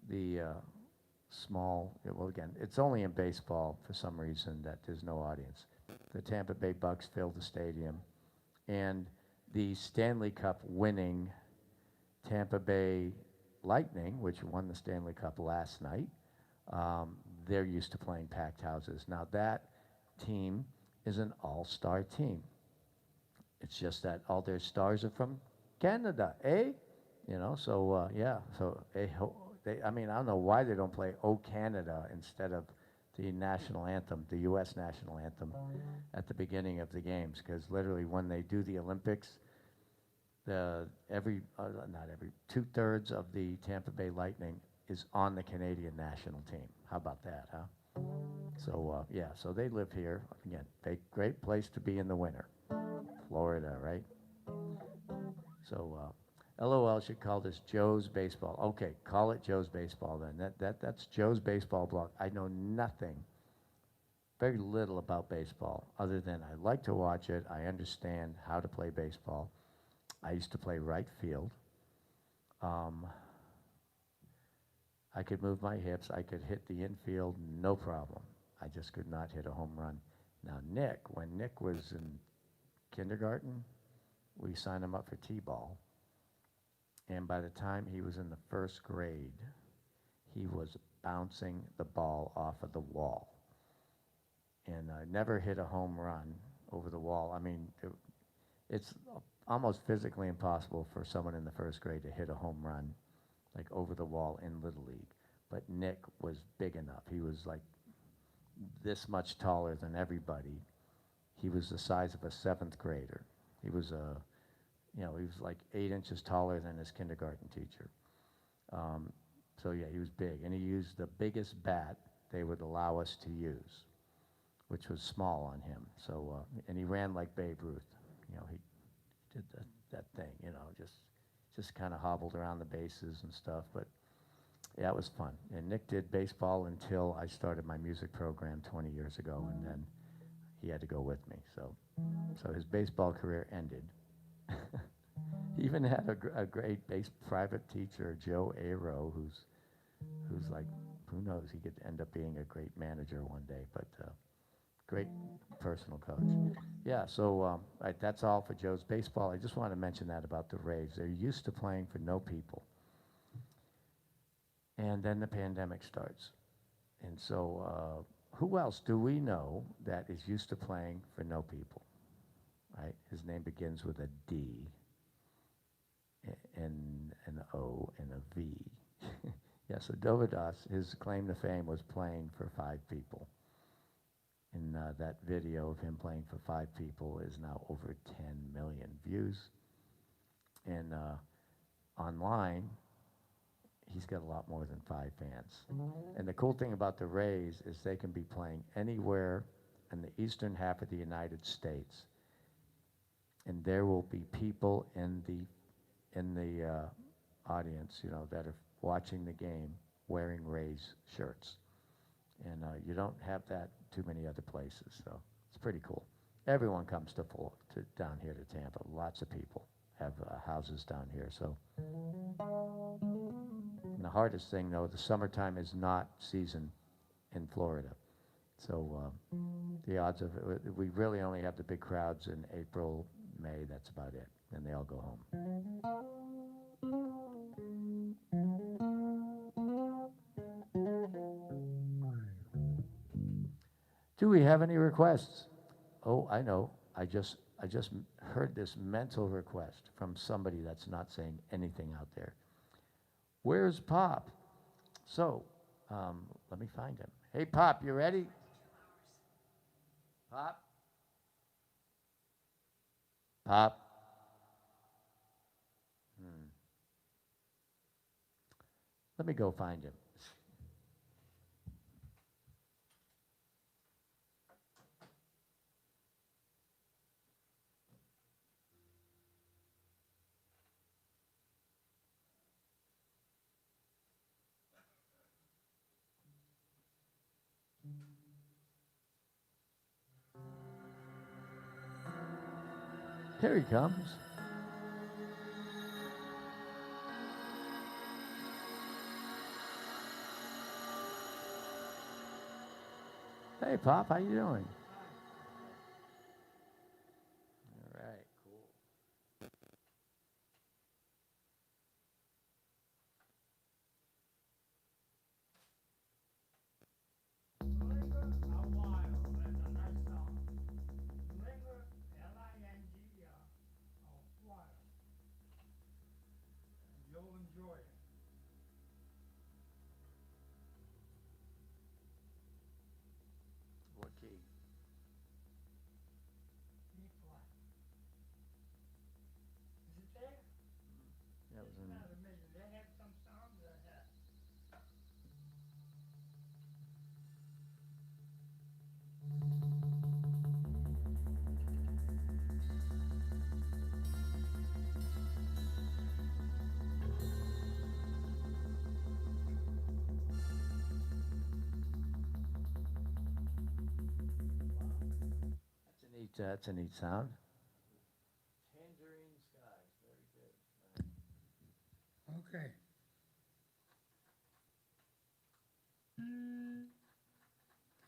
the well, again, it's only in baseball for some reason that there's no audience. The Tampa Bay Bucks filled the stadium, and the Stanley Cup winning Tampa Bay Lightning, which won the Stanley Cup last night, they're used to playing packed houses. Now that team is an all-star team. It's just that all their stars are from Canada, eh? So yeah, so I mean, I don't know why they don't play "O Canada" instead of the national anthem, the U.S. national anthem, at the beginning of the games, because literally when they do the Olympics, not every 2/3 of the Tampa Bay Lightning is on the Canadian national team. How about that, huh? So yeah, so they live here. Again, great place to be in the winter. Florida, right? So LOL should call this Joe's Baseball. Okay, call it Joe's Baseball then. That's Joe's Baseball blog. I know nothing, very little about baseball, other than I like to watch it. I understand how to play baseball. I used to play right field. I could move my hips. I could hit the infield, no problem. I just could not hit a home run. Now, when Nick was in kindergarten, we signed him up for T-ball. And by the time he was in the 1st grade, he was bouncing the ball off of the wall. And I never hit a home run over the wall. I mean, it's almost physically impossible for someone in the 1st grade to hit a home run like over the wall in Little League. But Nick was big enough. He was like this much taller than everybody. He was the size of a 7th grader. He was he was like 8 inches taller than his kindergarten teacher. So yeah, he was big, and he used the biggest bat they would allow us to use, which was small on him. So and he ran like Babe Ruth. he did that thing, just kind of hobbled around the bases and stuff. But yeah, it was fun. And Nick did baseball until I started my music program 20 years ago, and then he had to go with me. So his baseball career ended. He even had a great private teacher, Joe Bruno, who's like, who knows, he could end up being a great manager one day, but great personal coach. Yeah, so right, that's all for Joe's baseball. I just want to mention that about the Rays. They're used to playing for no people. And then the pandemic starts. And so who else do we know that is used to playing for no people? Right? His name begins with a D, and an O, and a V. Yeah, so Dovydas, his claim to fame was playing for 5 people. And that video of him playing for 5 people is now over 10 million views. And online, he's got a lot more than 5 fans. And the cool thing about the Rays is they can be playing anywhere in the eastern half of the United States, and there will be people in the audience, that are watching the game wearing Rays shirts. And you don't have that too many other places, so it's pretty cool. Everyone comes to down here to Tampa. Lots of people have houses down here. So, and the hardest thing, though, the summertime is not season in Florida. So the odds of it, we really only have the big crowds in April, May. That's about it. And they all go home. Do we have any requests? Oh, I know. I just heard this mental request from somebody that's not saying anything out there. Where's Pop? So, let me find him. Hey, Pop, you ready? Pop? Pop? Let me go find him. Here he comes. Hey, Pop, how you doing? All right, cool. Linger a while, that's a nice song. Linger, L-I-N-G-E-R, a while. And you'll enjoy it. What key? E flat. Is it there? That was Isn't in. that amazing? They have some songs that have. That's a neat sound. Tangerine skies, very good. Okay.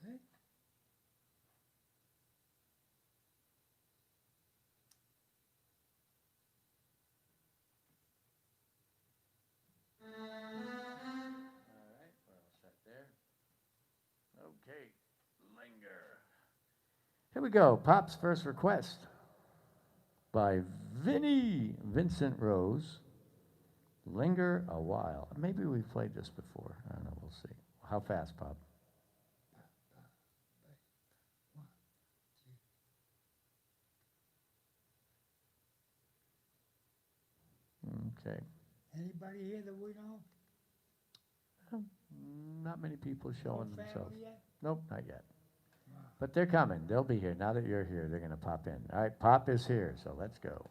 Okay. All right, we're all set there. Okay, Linger. Here we go. Pop's first request by Vincent Rose. Linger a while. Maybe we've played this before. I don't know. We'll see. How fast, Pop? Okay. Anybody here that we know? Not many people showing No themselves. family yet? Nope, not yet. Wow. But they're coming. They'll be here. Now that you're here, they're going to pop in. All right, Pop is here, so let's go.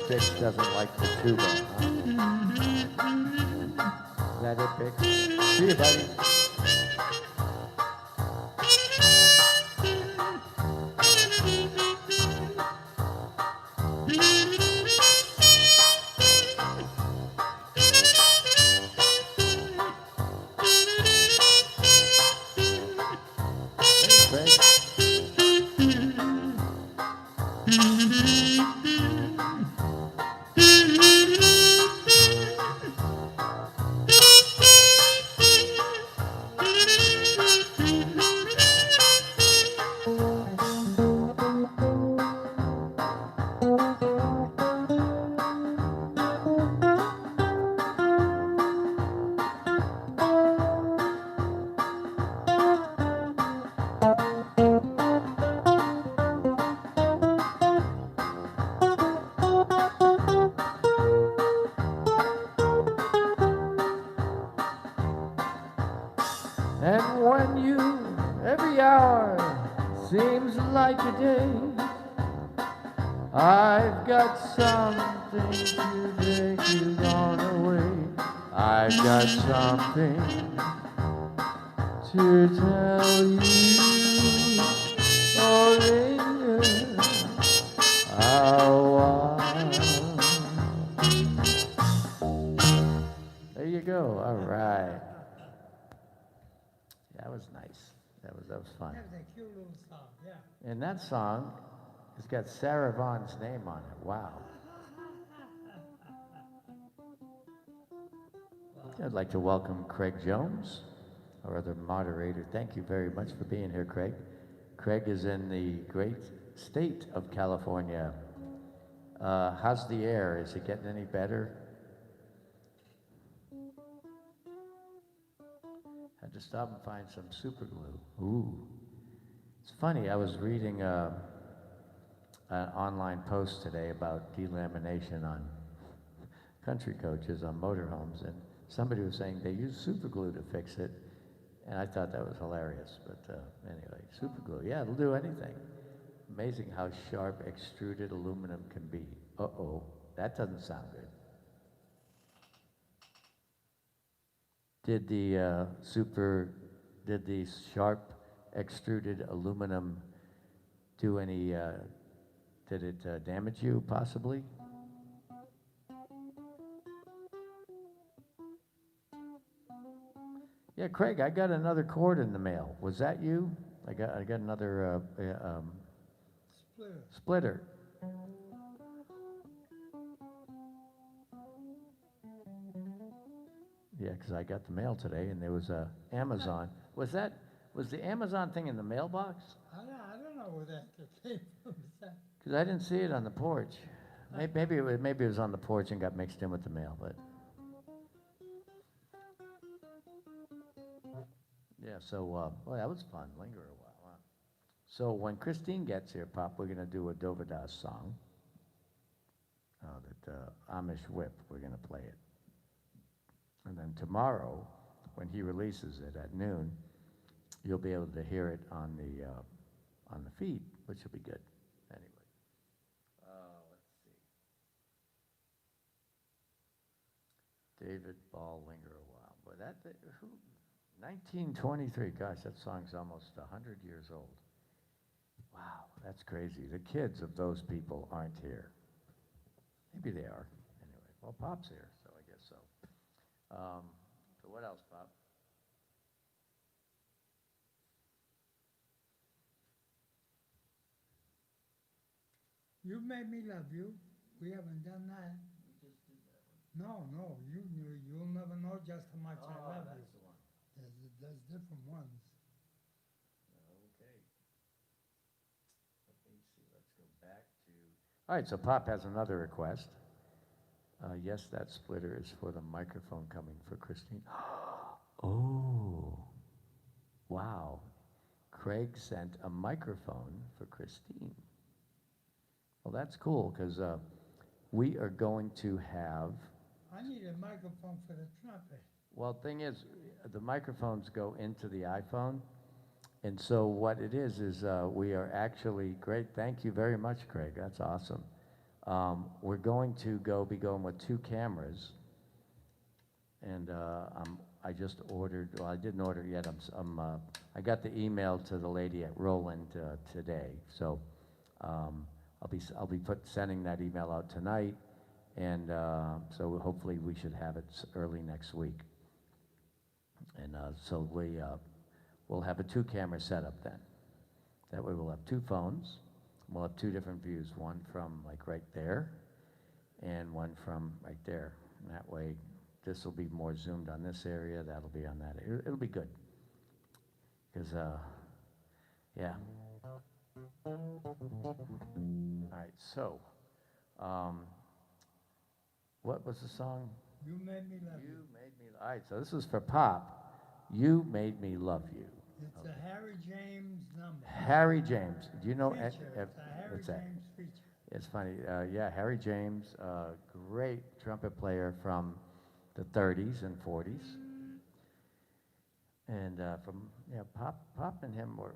Bix doesn't like the tuba, huh? Is that it, Bix? See you, buddy. And when you, every hour seems like a day, I've got something to take you on away. I've got something to tell you. Oh, linger a while. There you go. All right. That was nice. That was fun. That was a cute little song, yeah. And that song has got Sarah Vaughan's name on it. Wow. I'd like to welcome Craig Jones, our other moderator. Thank you very much for being here, Craig. Craig is in the great state of California. How's the air? Is it getting any better? Had to stop and find some super glue. Ooh. It's funny, I was reading an online post today about delamination on country coaches, on motorhomes, and somebody was saying they use super glue to fix it, and I thought that was hilarious, but anyway, super glue, yeah, it'll do anything. Amazing how sharp extruded aluminum can be. Uh-oh, that doesn't sound good. Did the sharp extruded aluminum do any, did it damage you possibly? Yeah, Craig, I got another cord in the mail. Was that you? I got another Splitter. splitter. Yeah, because I got the mail today, and there was a Amazon. Was the Amazon thing in the mailbox? I don't know where that came from. Because I didn't see it on the porch. Maybe it was on the porch and got mixed in with the mail, but. Yeah, so, well, that was fun, linger a while, huh? So when Christine gets here, Pop, we're gonna do a Dovydas song. That Amish Whip, we're gonna play it. And then tomorrow, when he releases it at noon, you'll be able to hear it on the feed, which will be good. Anyway, let's see. David Ball, linger a while. But 1923, gosh, that song's almost 100 years old. Wow, that's crazy. The kids of those people aren't here. Maybe they are. Anyway, well, Pop's here, so I guess so. So what else, Pop? You Made Me Love You. We haven't done that. We just did that one. No, you'll never know just how much I love you. the one. There's different ones. Okay. Let me see, let's go back to. All right, so Pop has another request. Yes, that splitter is for the microphone coming for Christine. Oh, wow. Craig sent a microphone for Christine. Well, that's cool, because we are going to have. I need a microphone for the trumpet. Well, thing is, the microphones go into the iPhone, and so what it is we are actually, great, thank you very much, Craig, that's awesome. We're going to be going with 2 cameras, and I just ordered, well, I didn't order yet, I got the email to the lady at Roland today, so I'll be sending that email out tonight, and so hopefully we should have it early next week. And so we'll have a 2-camera setup then. That way we'll have 2 phones. We'll have 2 different views, one from like right there and one from right there. And that way this will be more zoomed on this area, that'll be on that area. It'll be good. Because, yeah. All right, so, what was the song? You Made Me Love You. You Made Me. All right, so this is for Pop. You Made Me Love You. It's a Harry James number. Harry James. Do you know? Feature. It's a Harry James feature. It's funny. Yeah, Harry James, great trumpet player from the 30s and 40s. And Pop and him were.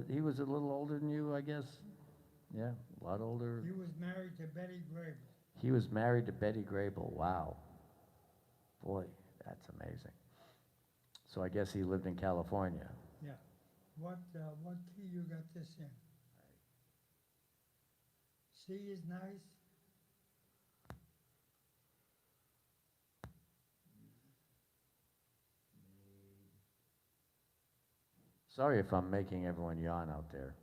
He was a little older than you, I guess. Yeah, a lot older. He was married to Betty Grable. He was married to Betty Grable. Wow. Boy, that's amazing. So I guess he lived in California. Yeah. What key you got this in? C is nice. Sorry if I'm making everyone yawn out there.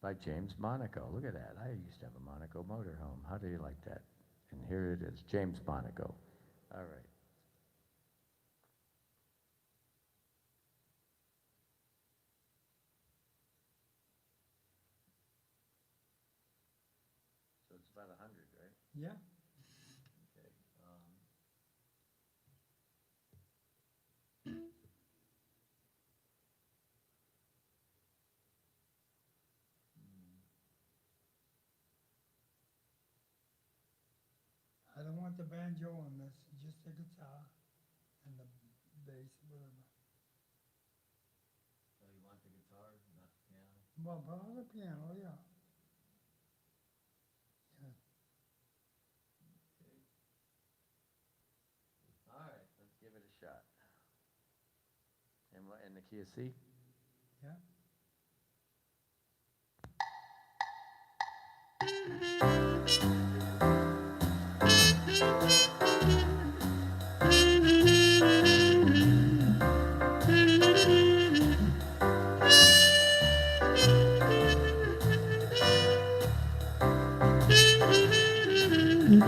By James Monaco. Look at that. I used to have a Monaco motorhome. How do you like that? And here it is, James Monaco. All right. So it's about 100, right? Yeah. Okay. I don't want the banjo on this, just the guitar and the bass, whatever. So you want the guitar, not the piano? Well, but on the piano, yeah. Yeah. Okay. All right, let's give it a shot. And the key of C? Yeah. You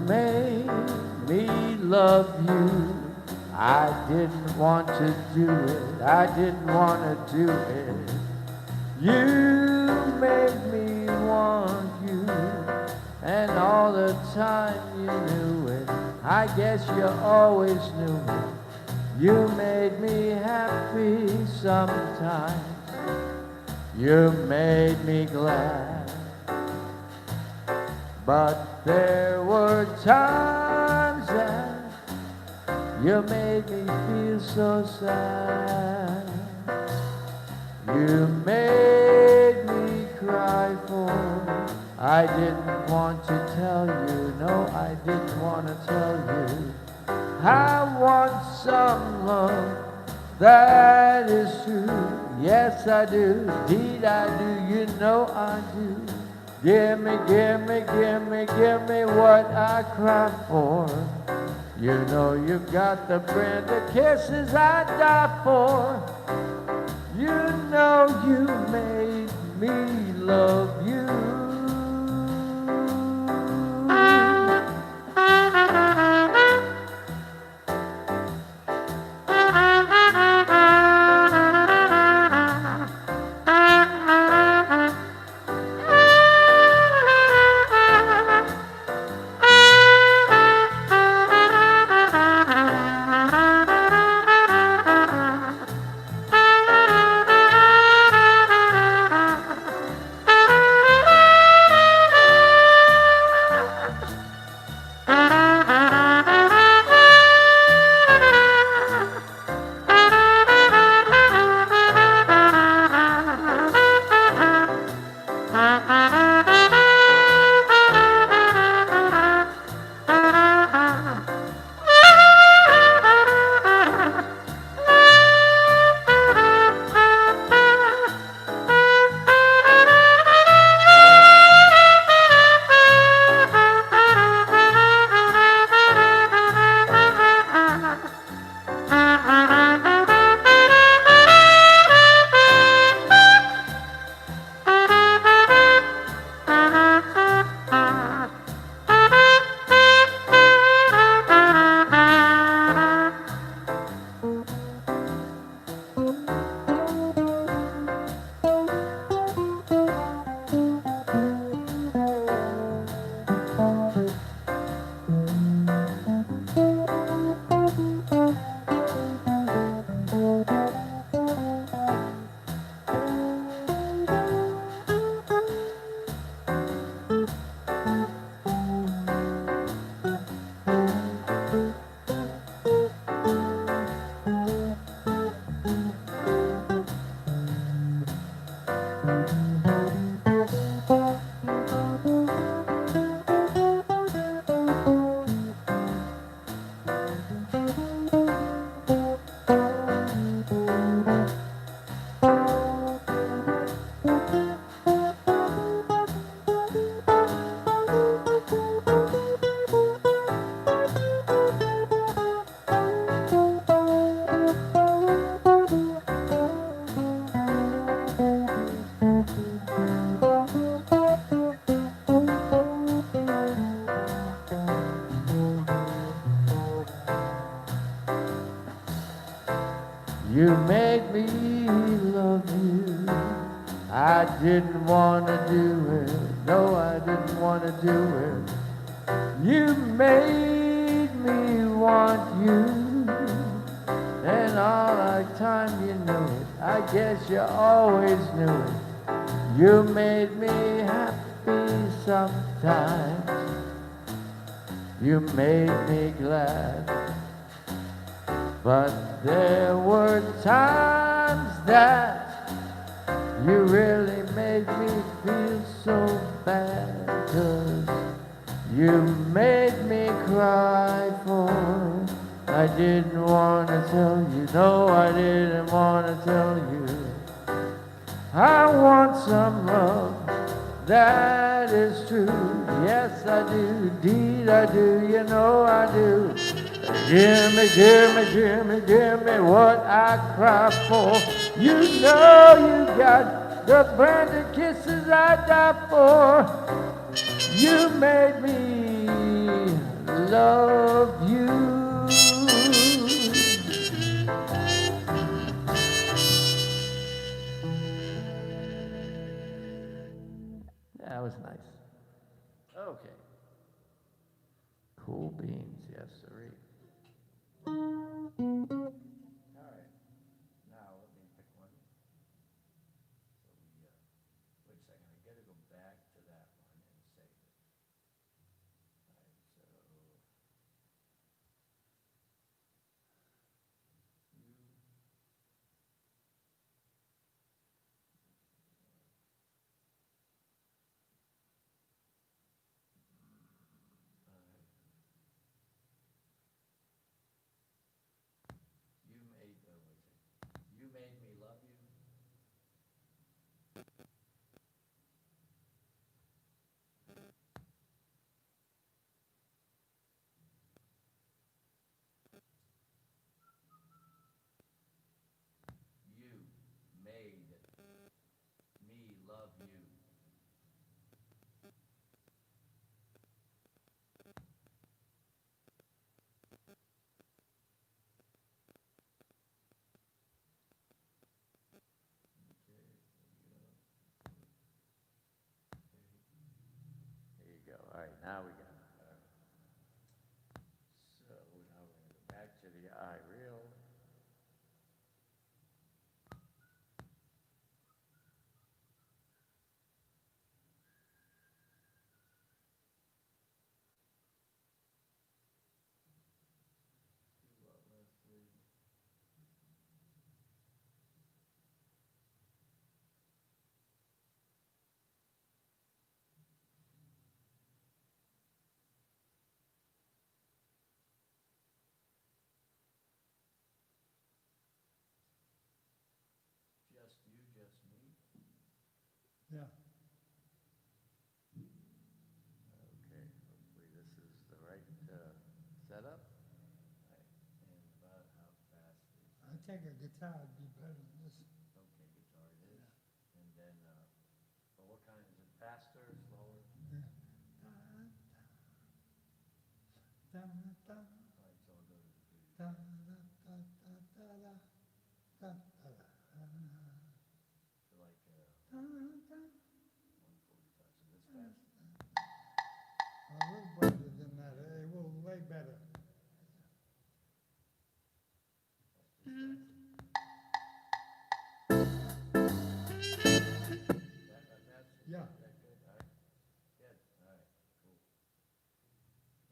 made me love you. I didn't want to do it. I didn't want to do it. You made me want you. And all the time you knew it. I guess you always knew it. You made me happy sometimes. You made me glad. But there were times that you made me feel so sad. You made me cry for. I didn't want to tell you, no, I didn't want to tell you. I want some love, that is true. Yes, I do, indeed I do, you know I do. Give me, give me, give me, give me what I cry for. You know you got the brand of kisses I die for. You know you made me love you. You made me love you. I didn't want to do it. No, I didn't want to do it. You made me want you, and all the time you knew it. I guess you always knew it. You made me happy sometimes. You made me glad. But there were times that you really made me feel so bad. 'Cause you made me cry for I didn't want to tell you. No, I didn't want to tell you. I want some love that is true. Yes, I do. Indeed, I do. You know I do. Give me, give me, give me, give me what I cry for. You know you got the branded kisses I die for. You made me love you. That was nice. Okay. Cool beans, yes, sirree. All right. Now let me pick one. So wait a second. I gotta go back to that one and save it. All right. So you made me love you. You made me love you. There you go. All right, now we got it. So now we're going to go back to the I reel. Just you, just me. Yeah. Okay, hopefully this is the right setup. Right. And about how fast is I think a guitar would be better than this. okay, guitar it is. And then, well, what kind is it? Faster or slower? Yeah. Da, da, da, All right, so I'll go to the da, da, da, da, da, da, da, da, da, da. to like Da, da. 145. So this fast. A little better than that. It will way better. Yeah. That good? All right. Good. All right. Cool.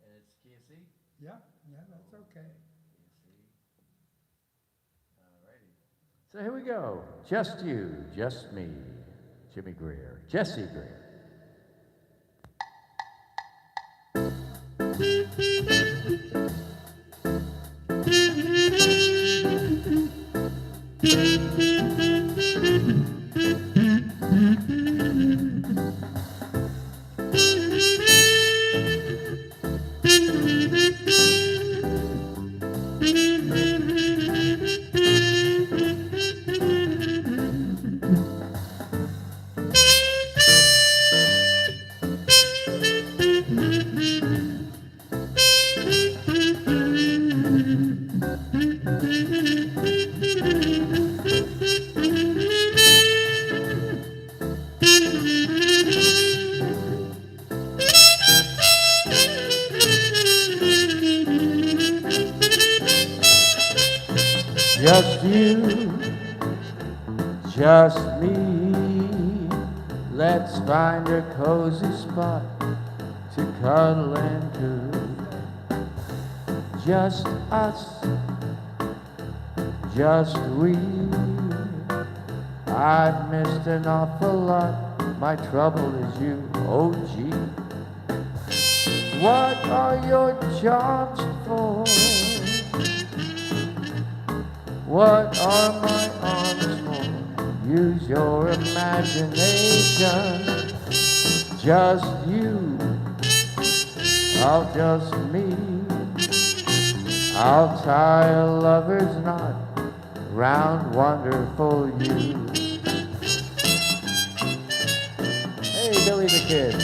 And it's key of C? Yeah, yeah, that's okay. Key of C. All righty. So here we go. Just you, just me. Jimmy Greer. Jesse Greer. Just you, just me. Let's find a cozy spot to cuddle and coo. Just us, just we. I've missed an awful lot. My trouble is you, oh gee. What are your charms for? What are my arms for? Use your imagination. Just you, I'll just me. I'll tie a lover's knot round wonderful you. Hey, Billy the Kid.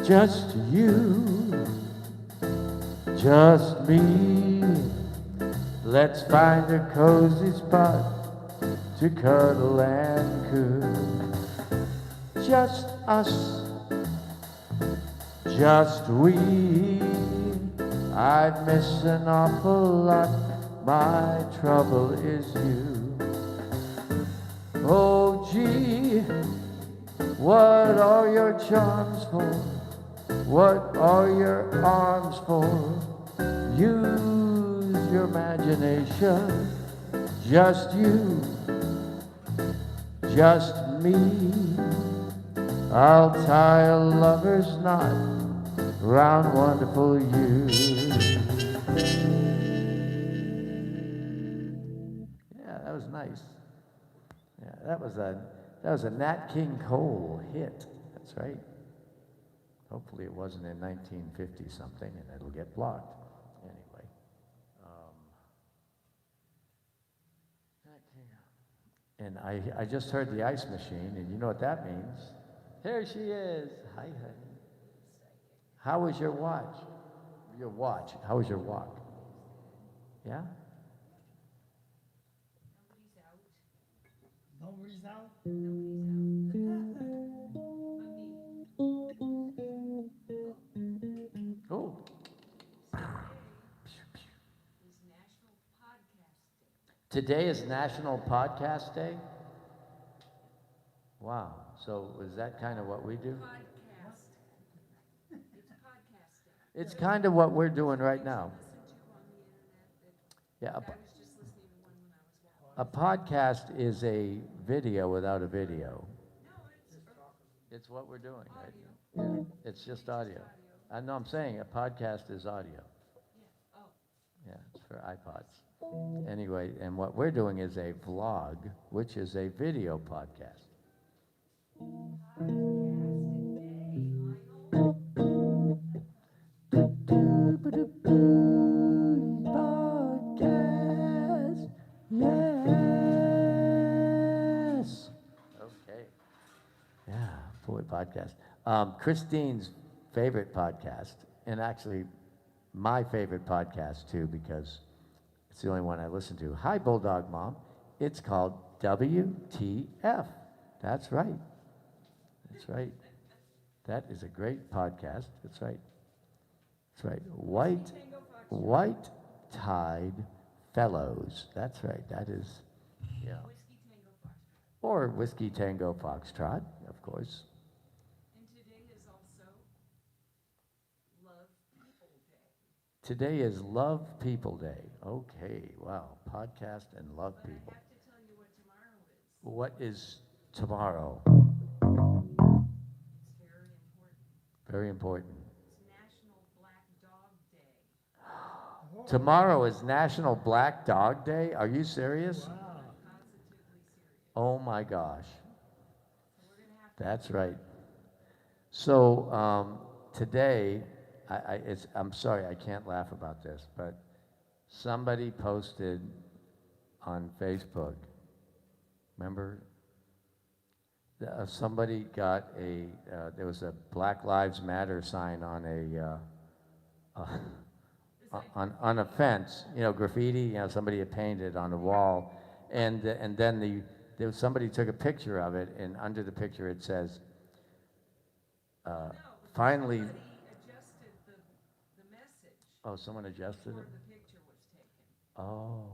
Just you, just me. Let's find a cozy spot to cuddle and coo. Just us, just we. I'd miss an awful lot. My trouble is you. Oh gee, what are your charms for? What are your arms for? Use your imagination. Just you, just me. I'll tie a lover's knot round wonderful you. Yeah, that was nice. Yeah, that was a Nat King Cole hit. That's right. Hopefully it wasn't in 1950 something, and it'll get blocked. Anyway. And I just heard the ice machine, and you know what that means. Here she is. Hi, honey. How was your watch? Your watch. How was your walk? Yeah? Nobody's out. Oh. Today is National Podcast Day? Wow. So is that kind of what we do? Podcast. It's podcast day. It's kind of what we're doing right now. Listen to on the internet Yeah. I was just listening to one when I was walking. A podcast is a video without a video. No, It's what we're doing, right? audio. Yeah. It's just audio. I know I'm saying a podcast is audio. Yeah. Oh. Yeah, it's for iPods. Anyway, and what we're doing is a vlog, which is a video podcast. Podcast. Yes. Okay. Yeah, boy, podcast. Christine's favorite podcast and actually, my favorite podcast too, because it's the only one I listen to. Hi, Bulldog Mom. It's called WTF. That's right. That's right. That is a great podcast. That's right. That's right. White Tide Fellows. That's right. That is, yeah. Whiskey Tango Foxtrot. Or Whiskey Tango Foxtrot, of course. And today is also Love People Day. Today is Love People Day. Okay, wow. Podcast and love But people. I have to tell you what tomorrow is. What is tomorrow? It's very important. Very important. It's National Black Dog Day. Tomorrow is National Black Dog Day. Are you serious? Wow. Positively serious. Oh my gosh. So we're gonna have to. That's right. So today, I'm sorry, I can't laugh about this, but somebody posted on Facebook. Remember? Somebody got there was a Black Lives Matter sign on on a fence, graffiti, somebody had painted on the wall, and then somebody took a picture of it, and under the picture it says, No, finally. somebody adjusted the message Oh, someone adjusted before it? the picture was taken. Oh.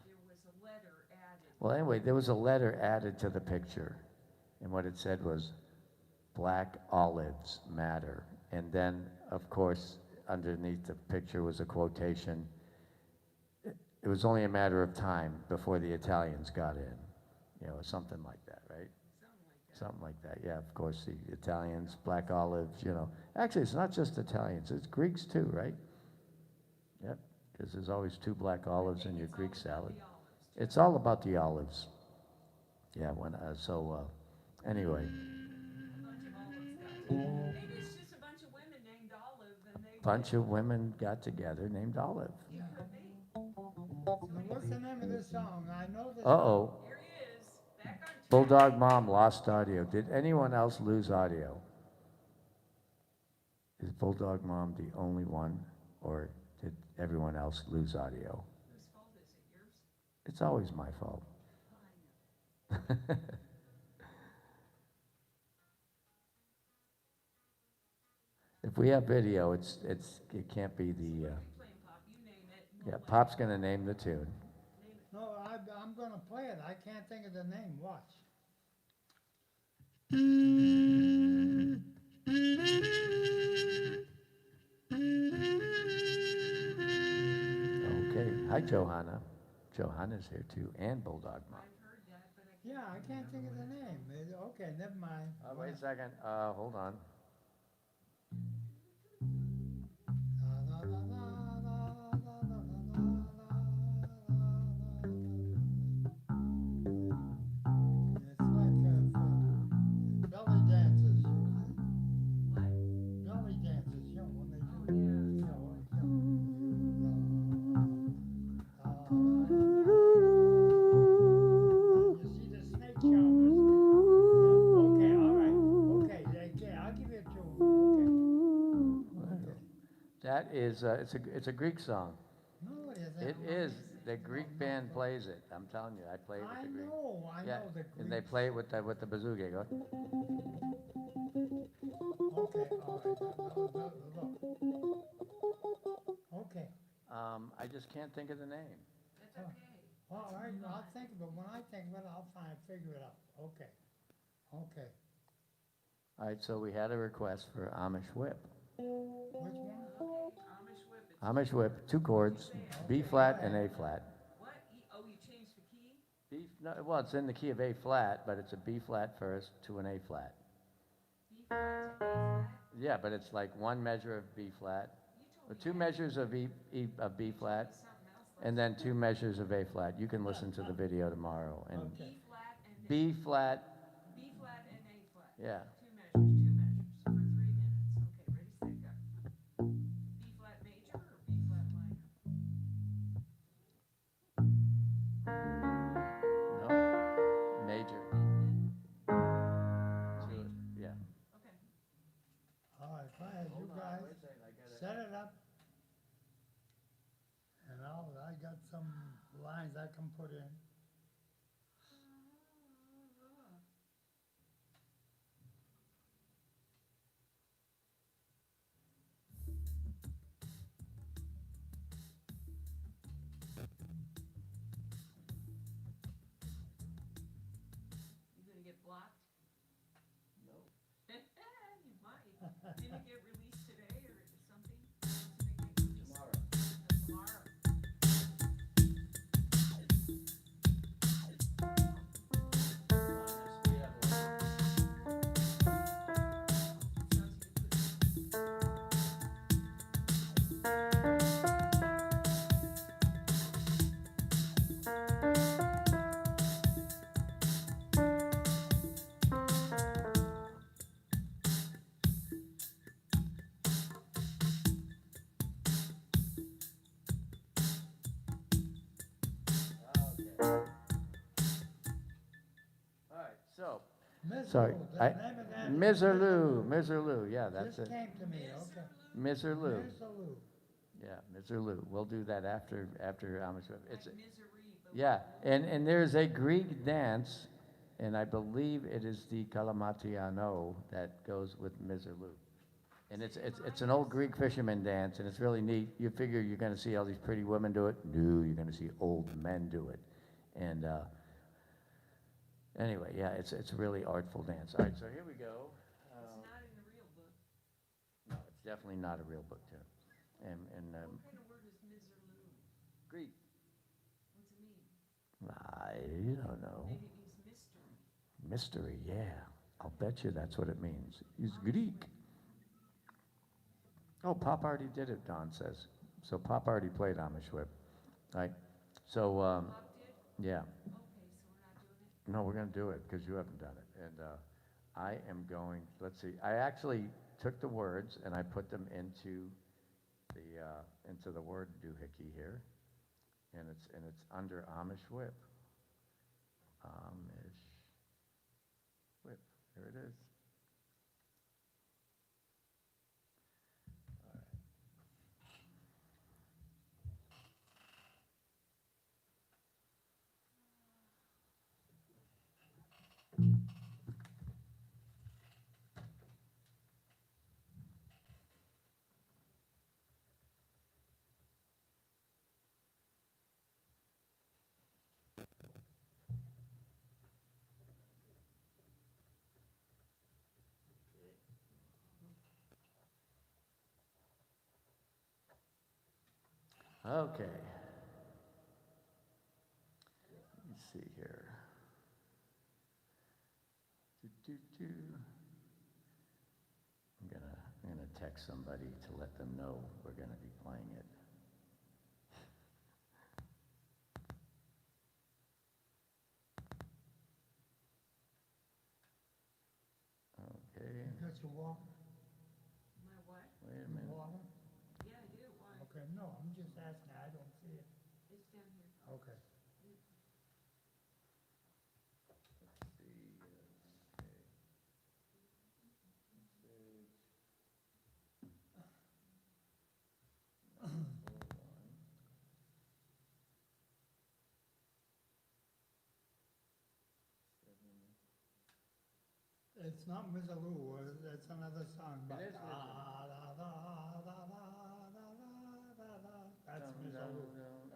There was a letter added. Well, anyway, there was a letter added to the picture, and what it said was, Black Olives Matter. And then, of course, underneath the picture was a quotation. It was only a matter of time before the Italians got in, something like that, right? Something like that, yeah, of course, the Italians, black olives, Actually, it's not just Italians, it's Greeks too, right? Yep, because there's always 2 black olives in your Greek salad. It's all about the olives. Yeah, anyway. Maybe it's just a bunch of women named Olive and they. Bunch of women got together named Olive. Yeah, could be. Now, what's the name of this song? I know this. Uh-oh, Here he is, back on track. Bulldog Mom lost audio. Did anyone else lose audio? Is Bulldog Mom the only one, or did everyone else lose audio? Whose fault is it, yours? It's always my fault. Oh, I know. If we have video, it can't be the, What are you playing, Pop? You name it. We'll yeah, play Pop's it. gonna name the tune. Name it. No, I'm gonna play it. I can't think of the name. Watch. Okay, hi Johanna. Johanna's here too, and Bulldog Mom. I've heard that, but I can't. Yeah, I can't think of the name. Okay, never mind. Wait a second, hold on. It's like belly dances. What? Belly dances, when they Oh, do. yeah. You see the snake charmers? Yeah, okay, all right. Okay, yeah, I'll give you a tune. Okay. That is, it's a Greek song. No, it isn't. It is. The Greek band plays it. I'm telling you, I play it with I the Greek. know Yeah, the and they Greeks. play it with the bazooka. Go. Okay, all right. Look. Okay. I just can't think of the name. That's okay. All right, I'll think of it. When I think of it, I'll figure it out. Okay. Okay. All right, so we had a request for Amish Whip. Which one? Amish whip. It's Amish Whip, 2 chords, B flat and A flat. what? Oh, you changed the key? No, well, it's in the key of A flat, but it's a B flat first to an A flat. B flat to A flat? Yeah, but it's like 1 measure of B flat, You or told 2 me measures of B flat, something else. and then 2 measures of A flat. You can listen to the video tomorrow. And Okay. B flat and B flat, and A flat. yeah. 2 measures for 3 minutes. Okay, ready, set, go. B flat major or B flat minor? No, major. Yeah. Okay. All right, go ahead, you guys. Wait a second, I gotta lines I can put in. You gonna get blocked? No. You might. Didn't it get released today or something? Doesn't it get released? Tomorrow. Tomorrow. Sounds good. All right, so, Miserlou, sorry, the name of that is Miserlou, yeah, that's Just it. came to me, okay. Miserlou, Miserlou. yeah, Miserlou. We'll do that after Amish. It's, Like misery, but yeah, and there's a Greek dance, and I believe it is the Kalamatiano that goes with Miserlou. And it's an old Greek fisherman dance, and it's really neat. You figure you're gonna see all these pretty women do it. No, you're gonna see old men do it. And, anyway, yeah, it's a really artful dance. All right, so here we go. it's not in the real book. No, it's definitely not a real book tune. And What kind of word is miserlou? Greek. What's it mean? I don't know. Maybe it means mystery. Mystery, yeah. I'll bet you that's what it means. He's Greek. Oh, Pop already did it, Don says. So Pop already played Amish Whip, right? So, Bob did? yeah. Okay, so we're not doing it? No, we're gonna do it because you haven't done it. And I am going, let's see, I actually took the words and I put them into the word doohickey here. And it's under Amish Whip. Amish Whip, there it is. All right. Okay. Let me see here. Do. I'm gonna text somebody to let them know we're gonna be playing it. Okay, You got your water? My what? wait a Your minute. water? Yeah, I do, why? Okay, no, I'm just asking, I don't see it. It's down here. Okay. Let's see, okay. Message. 941. It's not Miserlou, it's another song. But It is Miserlou. That's Miserlou.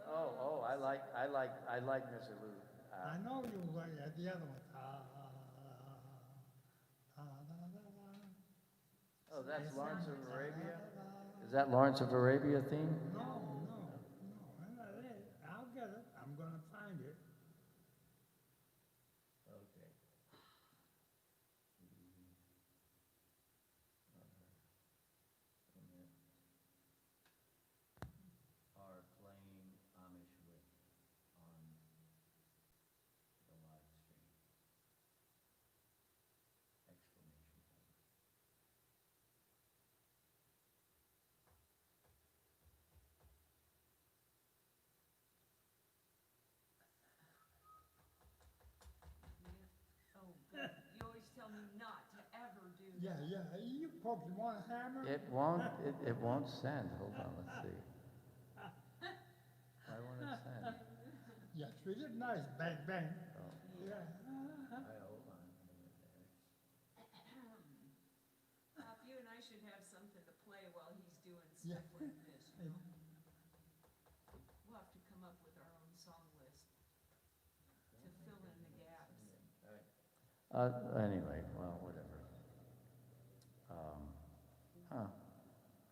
Oh, I like Mr. Lou. I know you like the other one. Oh, that's It's Lawrence not- of Arabia? Is that Lawrence of Arabia theme? No. I'll get it. I'm gonna find it. Okay. Are playing Amish Whip on the live stream. Exclamation point. Yeah. Oh, good. You always tell me not to ever do Yeah, that. you poked one hammer. It won't send. Hold on, let's see. Why won't it send? Yes, we did nice. Bang, bang. Oh. Yeah. Hold on. Pop, you and I should have something to play while he's doing Yeah. stuff like this, you know? We'll have to come up with our own song list to fill in the gaps. Anyway, well, whatever. Huh.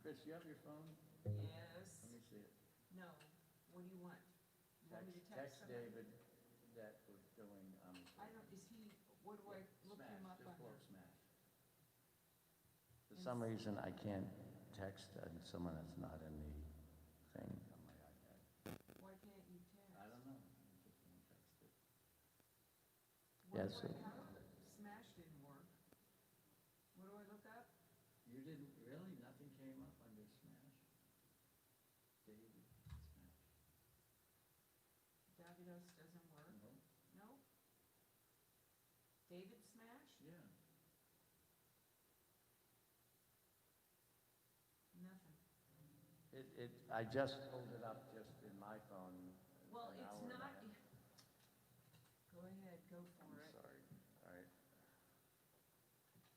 Chris, you have your phone? Yes. Let me see it. No. What do you want? You want me to text somebody? David that we're doing, I don't, is he, what do I look him up Just under? pull up Smash. For some reason, I can't text someone that's not in the thing on my iPad. Why can't you text? I don't know. I just want to text it. What Yeah, do so- Smash didn't work. What do I look up? You didn't, really? Nothing came up under Smash? David Smash? Dovydas doesn't work. No? No? David Smash? Yeah. Nothing. I just pulled it up just in my phone. Well, an it's hour and a not, half. go ahead, go for I'm it. sorry. All right.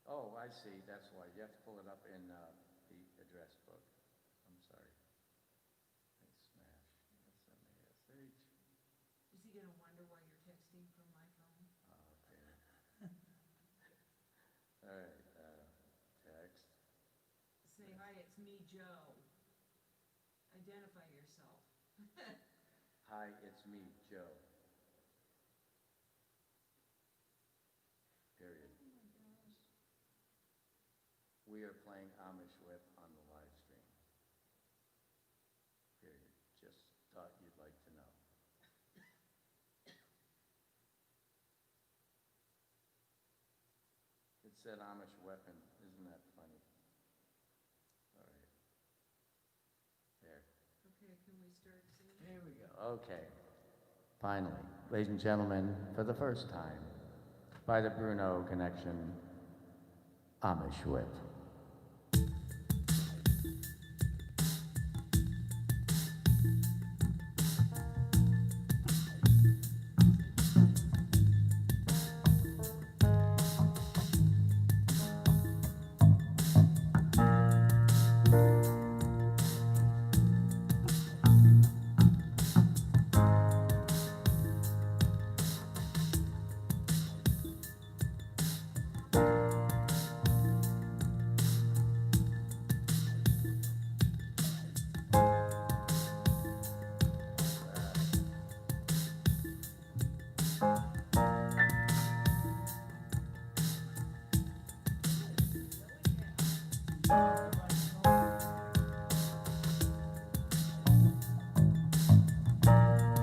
Oh, I see. That's why. You have to pull it up in the address book. I'm sorry. It's Smash. S-M-A-S-H. Is he gonna wonder why you're texting from my phone? Okay. All right. Text. Say, hi, it's me, Joe. Identify yourself. Hi, it's me, Joe. Period. We are playing Amish Whip on the live stream. Period. Just thought you'd like to know. It said Amish weapon. Isn't that funny? All right. There. Okay, can we start singing? Here we go. Okay. Finally, ladies and gentlemen, for the first time, by the Bruno Connection, Amish Whip.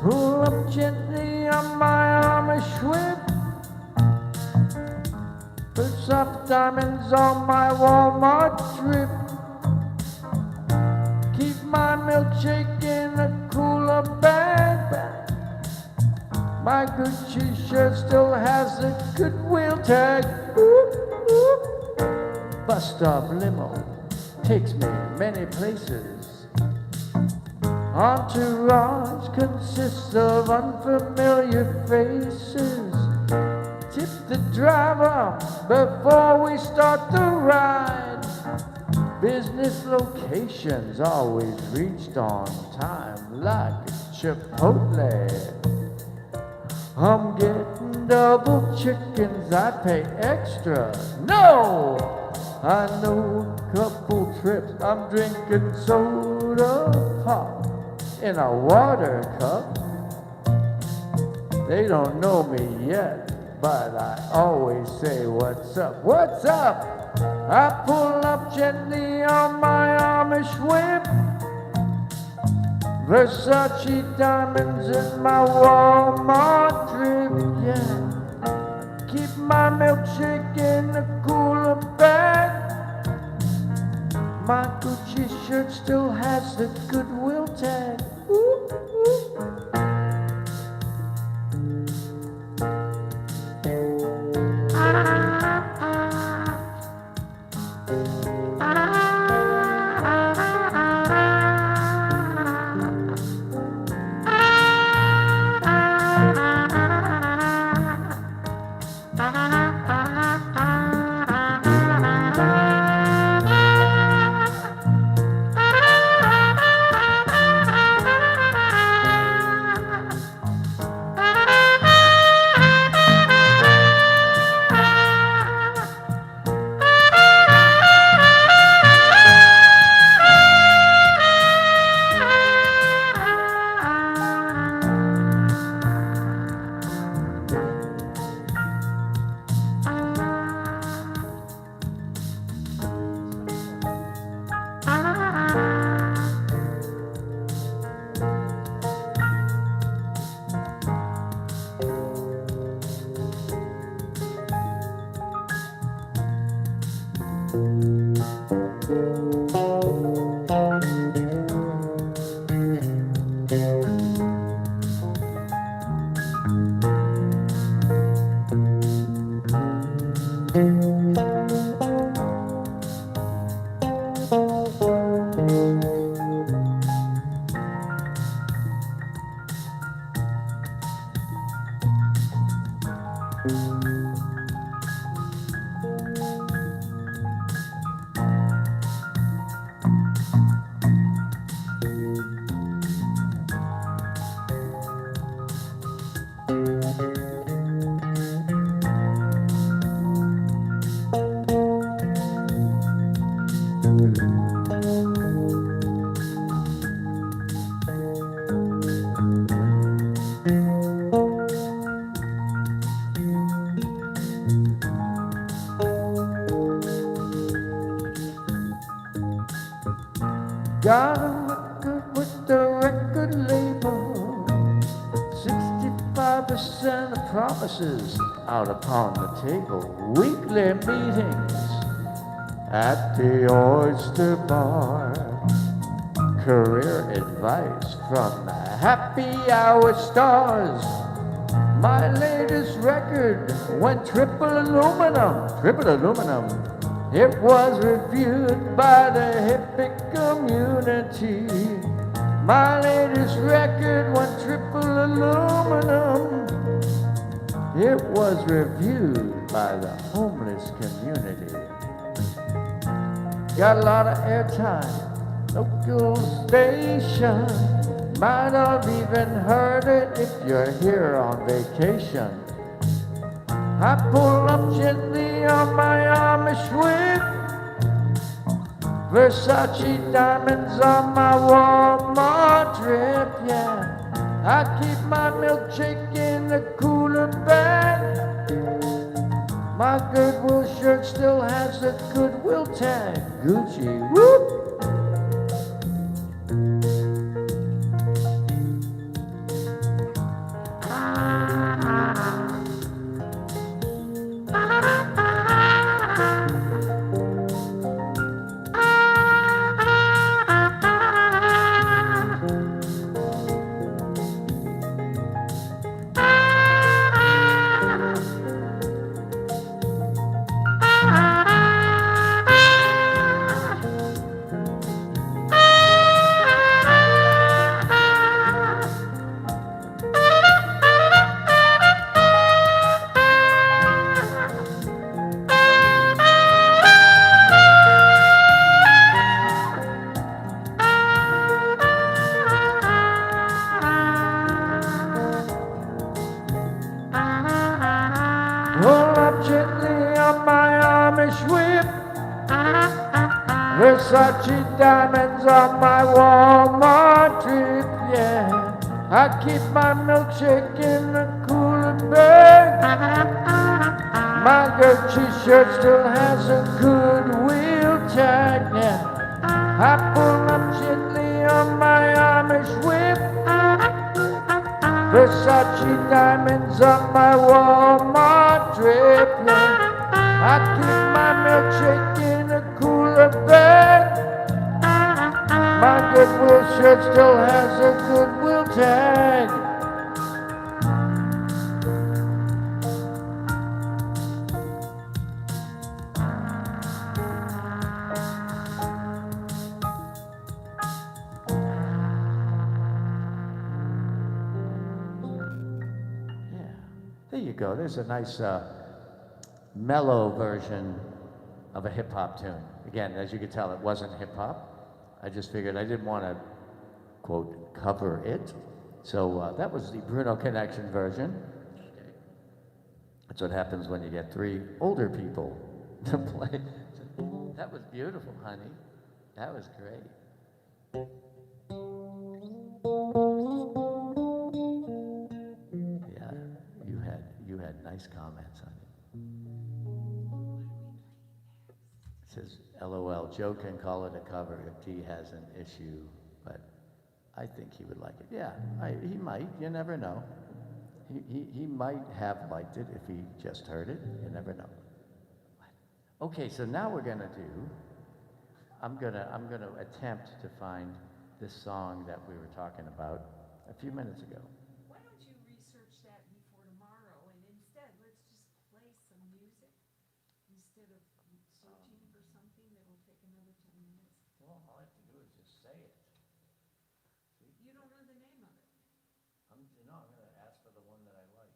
Pull up gently on my Amish whip. Put soft diamonds on my Walmart drip. Keep my milkshake in a cooler bag. My Gucci shirt still has a Goodwill tag. Bus stop limo takes me many places. Entourage consists of unfamiliar faces. Tip the driver before we start the ride. Business locations always reached on time like Chipotle. I'm getting double chickens, I pay extra. No! I know a couple trips, I'm drinking soda pop in a water cup. They don't know me yet, but I always say, what's up? What's up? I pull up gently on my Amish whip. Versace diamonds in my Walmart drip, yeah. Keep my milkshake in a cooler bag. My Gucci shirt still has the Goodwill tag. Ooh, ooh. Got a record with the record label. 65% of promises out upon the table. Weekly meetings at the Oyster Bar. Career advice from the happy hour stars. My latest record went triple aluminum. Triple aluminum. It was reviewed by the hippie community. My latest record went triple aluminum. It was reviewed by the homeless community. Got a lot of airtime, local station. Might have even heard it if you're here on vacation. I pull up gently on my Amish whip. Versace diamonds on my Walmart drip, yeah. I keep my milkshake in the cooler bag. My Goodwill shirt still has a Goodwill tag. Gucci, whoop! Versace diamonds on my Walmart trip, yeah. I keep my milkshake in the cooler bag. My Gucci shirt still has a Goodwill tag, yeah. I pull up gently on my Amish whip. Versace diamonds on my Walmart drip, yeah. I keep my milkshake in a cooler bag. My Goodwill shirt still has a Goodwill tag. Yeah, there you go. There's a nice mellow version of a hip-hop tune. Again, as you can tell, it wasn't hip-hop. I just figured I didn't want to, quote, cover it. So that was the Bruno Connection version. That's what happens when you get three older people to play. That was beautiful, honey. That was great. Yeah, you had nice comments, honey. It says, LOL, Joe can call it a cover if he has an issue, but I think he would like it. Yeah, he might, you never know. He might have liked it if he just heard it, you never know. Okay, so now we're gonna do, I'm gonna attempt to find this song that we were talking about a few minutes ago. Why don't you research that before tomorrow, and instead, let's just play some music instead of searching for something that'll take another 10 minutes. Well, all I have to do is just say it. You don't know the name of it. I'm gonna ask for the one that I like.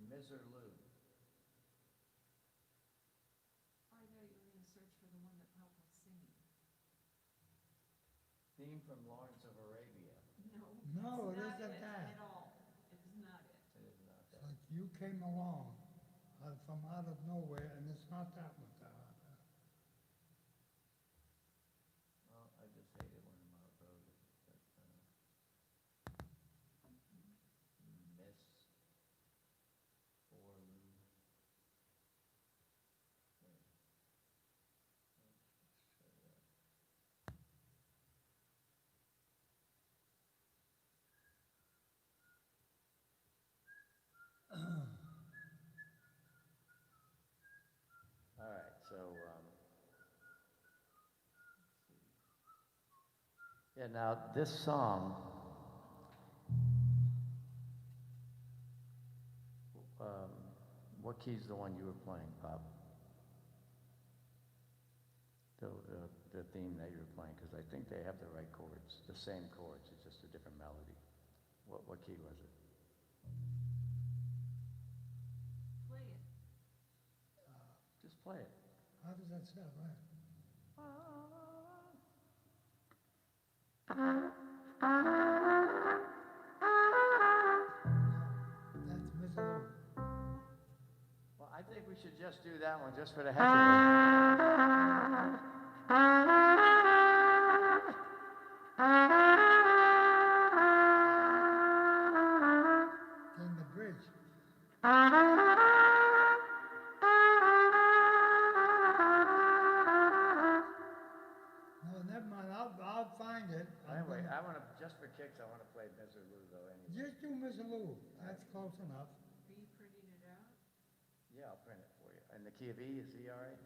Miserlou. I know you were gonna search for the one that Papa's singing. Theme from Lawrence of Arabia. No, it's it not isn't it that. at all. It is not it. It is not It's that. like you came along from out of nowhere, and it's not that one. Well, I just hate it when I'm out road. Miss or Lou. All right, so, yeah, now this song, what key's the one you were playing, Pop? The theme that you were playing, because I think they have the right chords, the same chords, it's just a different melody. What key was it? Play it. Just play it. How does that sound, right? That's Miserlou. Well, I think we should just do that one just for the heck of it. Then the bridge. No, never mind, I'll find it. Anyway, I want to, just for kicks, I want to play Miserlou though anyway. Just do Miserlou, that's close enough. Are you printing it out? Yeah, I'll print it for you. And the key of E, is E all right?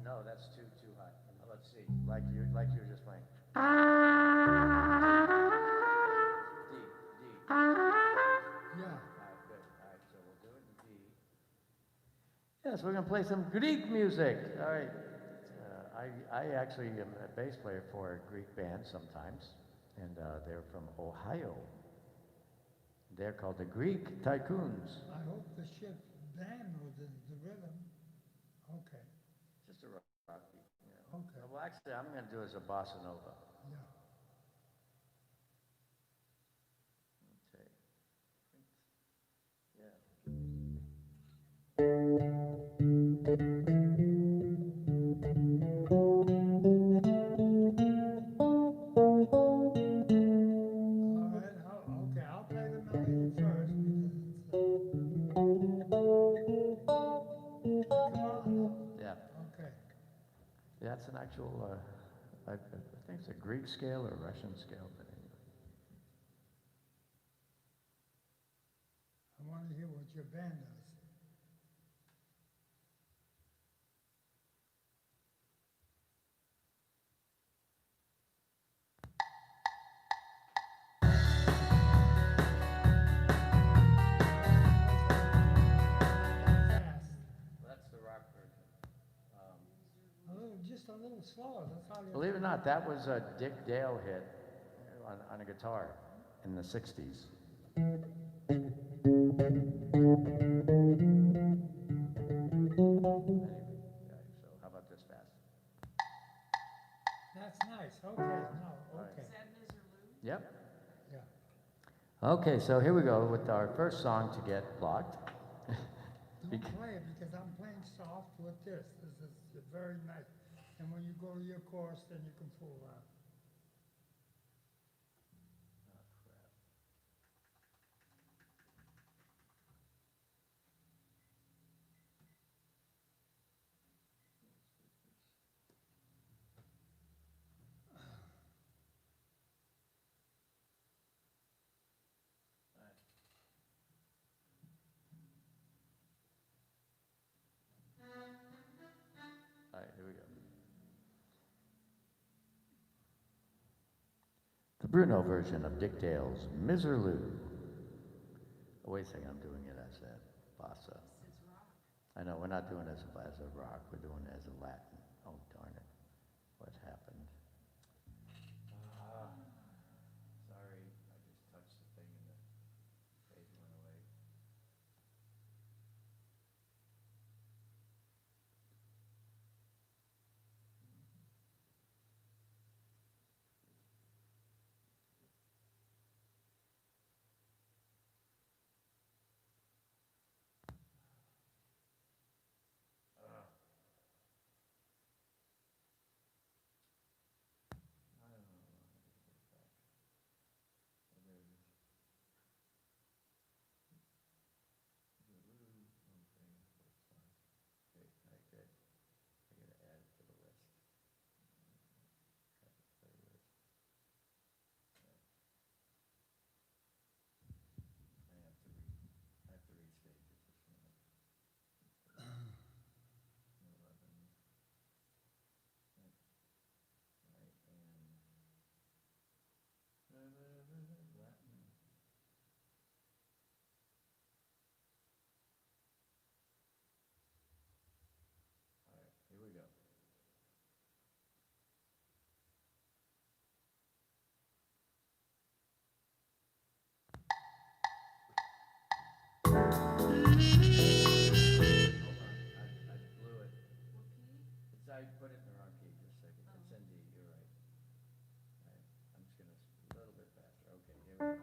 No, that's too high. Let's see, like you were just playing. D, D. Yeah. All right, good. All right, so we'll do it in D. Yes, we're gonna play some Greek music. All right. I actually am a bass player for a Greek band sometimes, and they're from Ohio. They're called the Greek Tycoons. I hope the ship band knows the rhythm. Okay, Just a rock beat, you know. okay, Well, actually, I'm gonna do it as a bossa nova. yeah. Okay. Yeah. All right, okay, I'll play the melody first because come on now. Yeah. Okay, Yeah, it's an actual, I think it's a Greek scale or Russian scale, but anyway. I want to hear what your band does. Fast. That's the rock version. Just a little slower, that's all you. Believe it or not, that was a Dick Dale hit on a guitar in the 60s. Anyway, so how about this fast? That's nice, okay, now, okay, Is that Miserlou? Yep. yeah. Okay, so here we go with our first song to get blocked. Don't play it because I'm playing soft with this. This is very nice. And when you go to your chorus, then you can fool around. Bruno version of Dick Dale's Miserlou. Oh, wait a second, I'm doing it as a bossa. This is rock. I know, we're not doing it as a rock, we're doing it as a Latin. Oh, darn it. What happened? Sorry, I just touched the thing and the page went away. I don't know. I gotta get it back. Oh, there it is. Okay, that's fine. Okay, good. I gotta add it to the list. Track playlist. Yeah. I have to read stages just a minute. 11. Right, and Latin. All right, here we go. Hold on, I blew it. What key? It's, I put it in the wrong key, just a second. It's Oh. in D, you're right. All right, I'm just gonna, a little bit faster. Okay, here we go.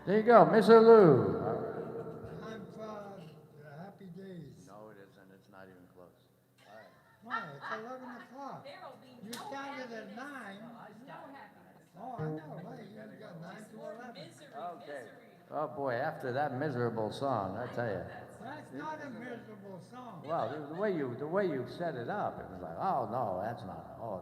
There you go, Mr. Lou. Time for happy days. No, it isn't. It's not even close. All right. Why, it's 11 o'clock. There'll be You no started at happiness. 9. No happiness. Oh, I know, right, you got 9 to More 11. misery, Okay. misery. Oh boy, after that miserable song, I tell you. That's not a miserable song. Well, the way you set it up, it was like, oh no, that's not a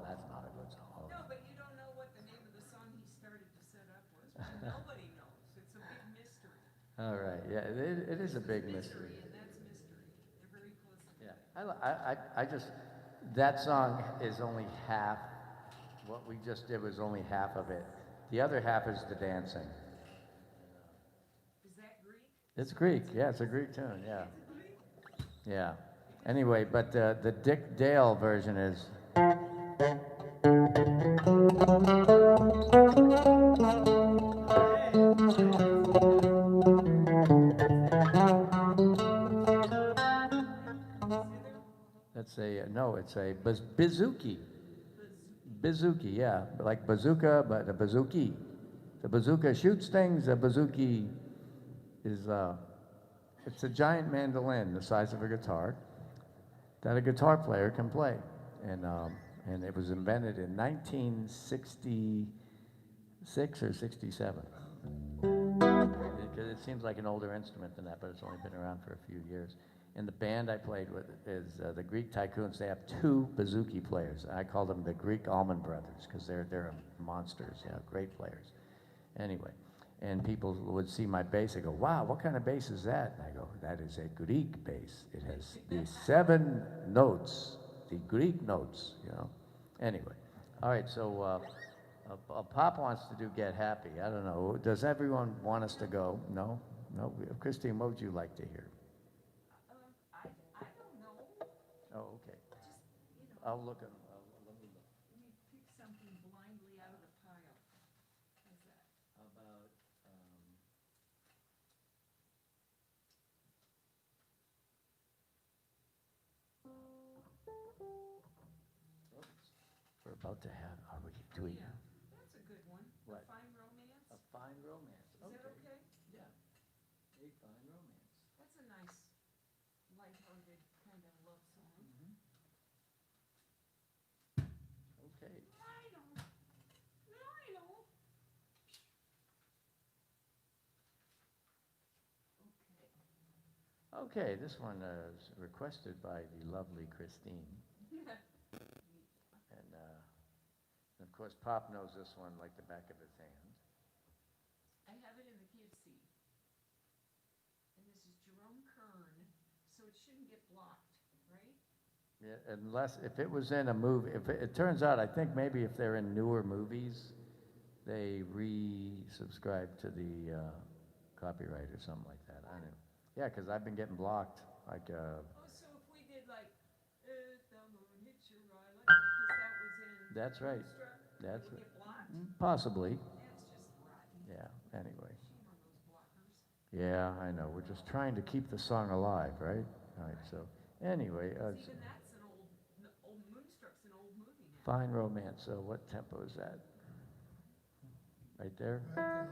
good song. Oh. No, but you don't know what the name of the song he started to set up was. Nobody knows. It's a big mystery. All right, yeah, it is a big mystery. And that's mystery. They're very close to Yeah, I just, that song is only half, what we just did was only half of it. The other half is the dancing. Is that Greek? It's Greek, yeah, it's a Greek tune, yeah. Yeah. Anyway, but the Dick Dale version is. That's a, no, it's a bazooki. Bazooki, yeah, like bazooka, but a bazooki. The bazooka shoots things, the bazooki is, it's a giant mandolin the size of a guitar that a guitar player can play. And it was invented in 1966 or 67. It seems like an older instrument than that, but it's only been around for a few years. And the band I played with is the Greek Tycoons. They have 2 bouzouki players. I call them the Greek Allman Brothers because they're monsters, yeah, great players. Anyway, and people would see my bass and go, wow, what kind of bass is that? And I go, that is a Greek bass. It has the 7 notes, the Greek notes, you know. Anyway, all right, so Pop wants to do Get Happy. I don't know. Does everyone want us to go? No? No? Christine, what would you like to hear? I don't know. Oh, okay. Just, I'll look at, let me look. let me pick something blindly out of the pile. How's that? How about, we're about to have, are we, do we? Yeah, that's a good one. What? A Fine Romance. A Fine Romance. Is that okay? Yeah. A Fine Romance. That's a nice, lighthearted kind of love song. Okay. Lionel. Lionel. Okay, this one is requested by the lovely Christine. And of course, Pop knows this one like the back of his hand. I have it in the key of C. And this is Jerome Kern, so it shouldn't get blocked, right? Yeah, unless, if it was in a movie, if it turns out, I think maybe if they're in newer movies, they resubscribe to the copyright or something like that. I don't know. Yeah, because I've been getting blocked, like, Oh, so if we did like, if the moon hits your eye, like that, because that was in. That's right. Moonstruck, That's it would right. get blocked? Possibly, That's just rotten. yeah, anyway. Shame on those blockers. Yeah, I know, we're just trying to keep the song alive, right? All right, so, anyway, Even that's an old Moonstruck's an old movie now. Fine Romance, so what tempo is that? Right there? Right there. Is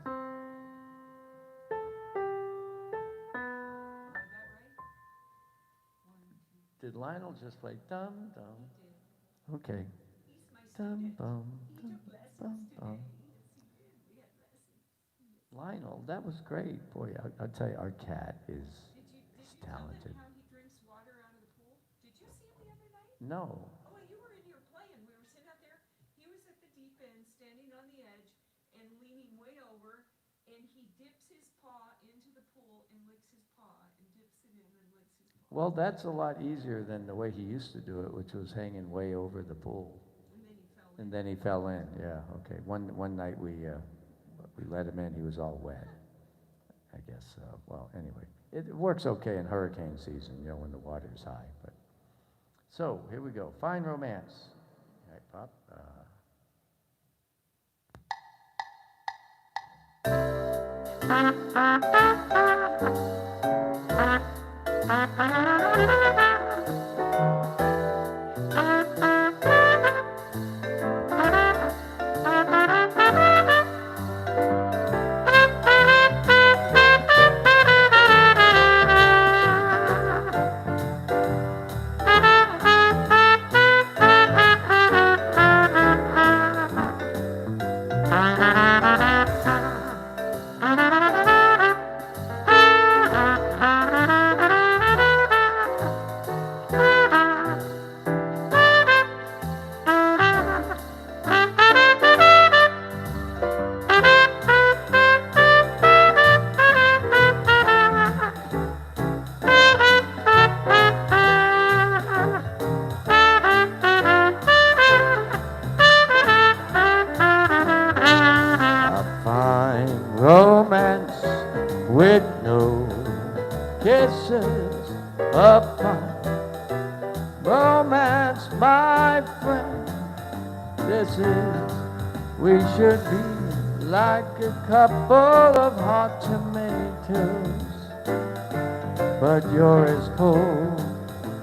that right? 1, 2, Did Lionel just play dum dum? he did. Okay. He's my Dum student. bum, He dum took lessons bum today. bum. Yes, he did. We had lessons. Lionel, that was great. Boy, I'll tell you, our cat is Did you talented. tell them how he drinks water out of the pool? Did you see him the other night? No. Oh, you were in here playing. We were sitting out there. He was at the deep end, standing on the edge and leaning way over, and he dips his paw into the pool and licks his paw and dips it in and licks his paw. Well, that's a lot easier than the way he used to do it, which was hanging way over the pool. And then he fell in. And then he fell in. Yeah, okay. One night we let him in. He was all wet. I guess. Well, anyway, it works okay in hurricane season, you know, when the water's high. But so here we go. Fine Romance. All right, Pop. romance with no kisses upon romance, my friend. This is, we should be like a couple of hot tomatoes, but you're as cold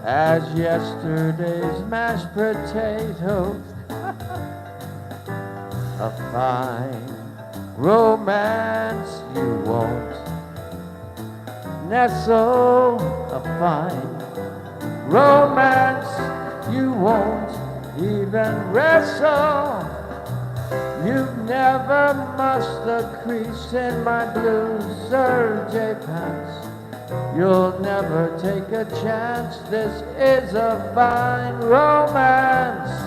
as yesterday's mashed potatoes. A fine romance you won't nestle, a fine romance you won't even wrestle. You've never mussed a crease in my blue serge pants. You'll never take a chance. This is a fine romance.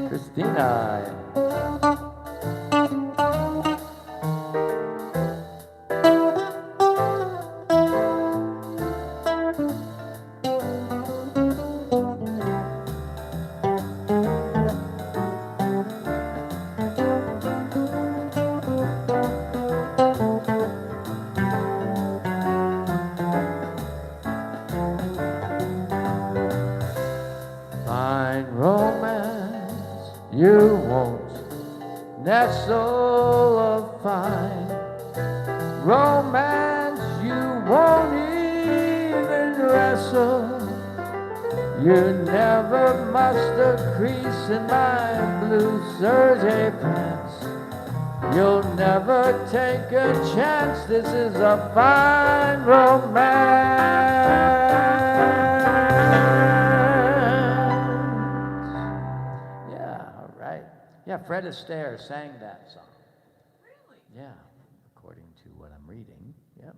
Christina. Fine romance, you won't nestle, a fine romance, you won't even wrestle. You never must a crease in my blue serge pants. You'll never take a chance. This is a fine romance. Yeah, Fred Astaire sang that song. Really? Yeah, according to what I'm reading. Yeah.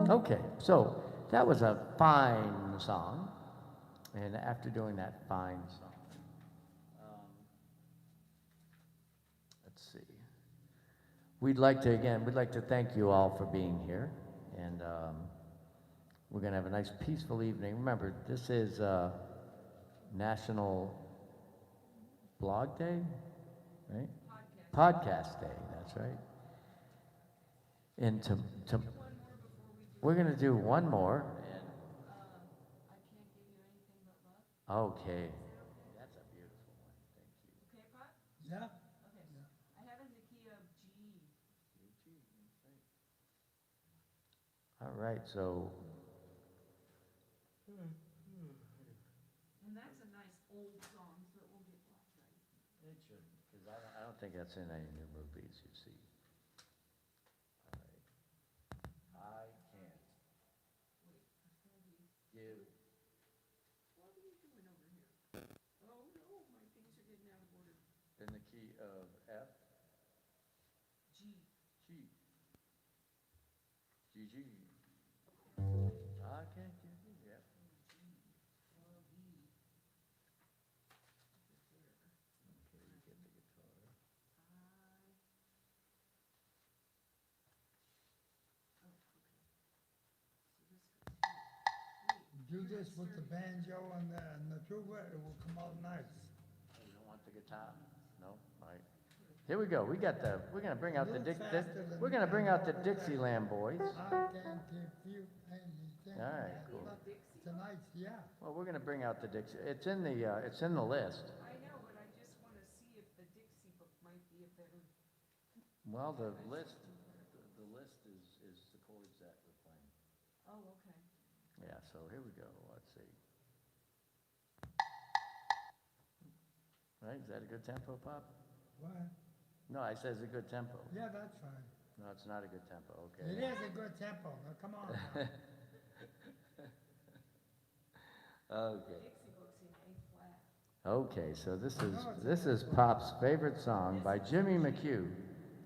Okay, so that was a fine song. And after doing that fine song, let's see. We'd like to thank you all for being here. And we're going to have a nice peaceful evening. Remember, this is National Blog Day, right? Podcast Day, that's right. And we're going to do one more. I can't give you anything but love. Okay. That's a beautiful one. Thank you. Okay, Pop? Yeah. Okay. I have it in the key of G. All right, so And that's a nice old song, so it will get lost right. it should, because I don't think that's in any new movies you see. of F, G. G. G, G. I can't give you, yep. Or B. Okay, you get the guitar. Do this with the banjo and the tuba, it will come out nice. Oh, you don't want the guitar? No? All right. Here we go. We're gonna bring out the we're gonna bring out the Dixieland boys. I can't give you anything. All right, but cool. love. Tonight, yeah. Well, we're gonna bring out the Dixie. It's in the list. I know, but I just want to see if the Dixie book might be a better. Well, the list is the chords that we're playing. Oh, okay. Yeah, so here we go. Let's see. Right, is that a good tempo, Pop? What? No, I said it's a good tempo. Yeah, that's fine. No, it's not a good tempo, It okay. is a good tempo. Now, come on. Now. Okay. Dixie book's in A flat. Okay, so this is Pop's favorite song by Jimmy McHugh.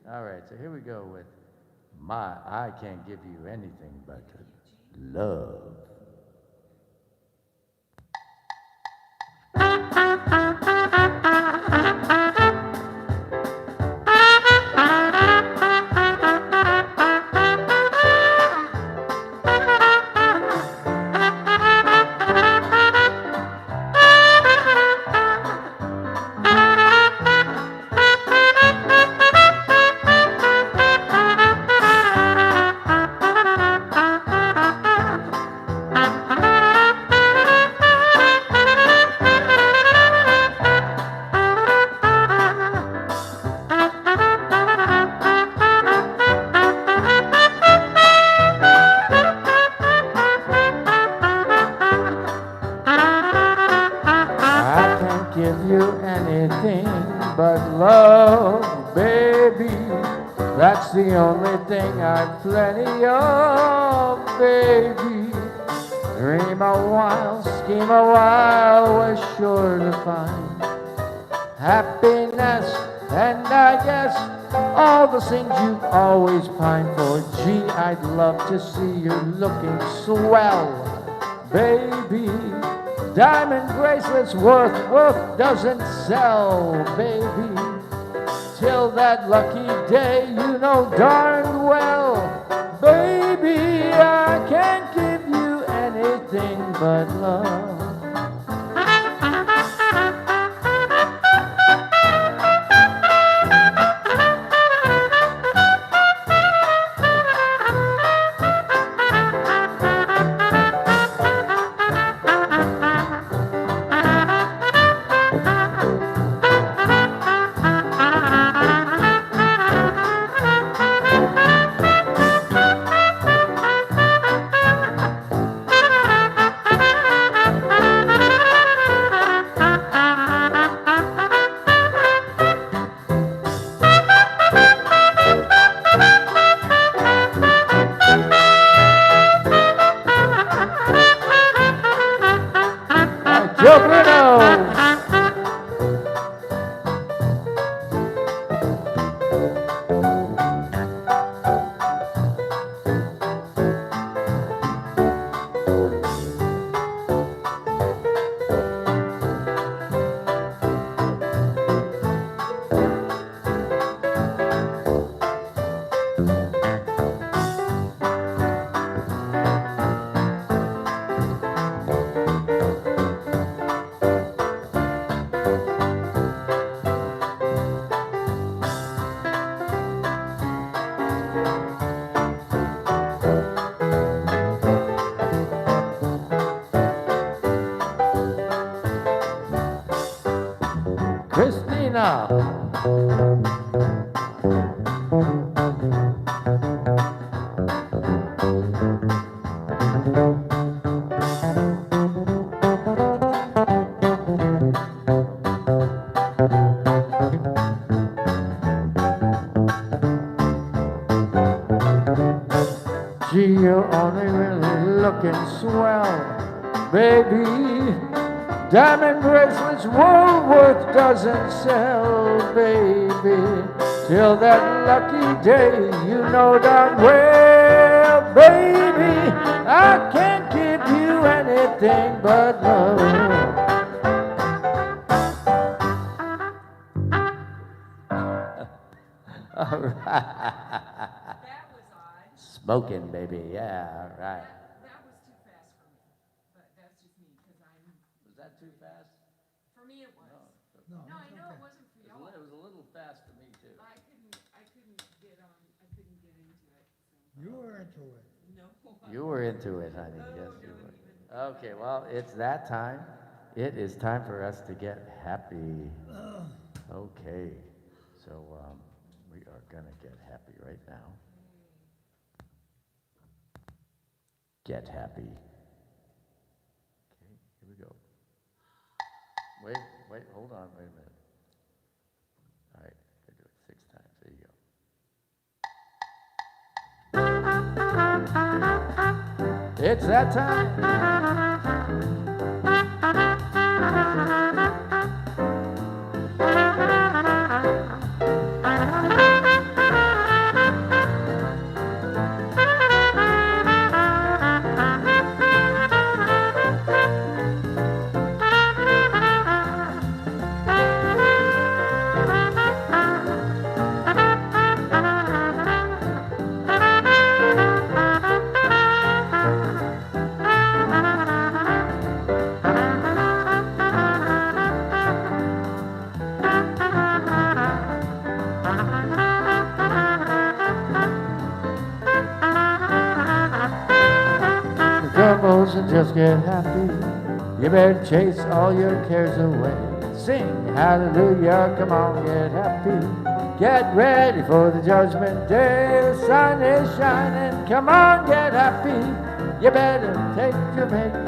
All right, so here we go with I Can't Give You Anything But Love. That's the only thing I've plenty of, baby. Dream a while, scheme a while, we're sure to find happiness, and I guess all the things you always pine for. Gee, I'd love to see you looking swell, baby. Diamond bracelets worth doesn't sell, baby. Till that lucky day, you know darn well, baby, I can't give you anything but love. Joe Bruno! Christina. Gee, you're only really looking swell, baby. Diamond bracelets Woolworth doesn't sell, baby. Till that lucky day, you know darn well, baby, I can't give you anything but love. All right. That was odd. Smoking, baby, yeah, all right. That was too fast for me, but that's just me, because Was that too fast? for me it was. No, No, I it's know okay. it wasn't for It y'all. was a little fast for me, too. I couldn't get on, I couldn't get into it, so. You were into it. No. You were into it, honey, Oh, yes, you don't were. even. Okay, well, it's that time. It is time for us to get happy. Okay, so we are gonna get happy right now. Get happy. Okay, here we go. Wait, hold on, wait a minute. All right, gotta do it 6 times, there you go. It's that time. Troubles and just get happy. You better chase all your cares away. Sing hallelujah, come on, get happy. Get ready for the judgment day. The sun is shining, come on, get happy. You better make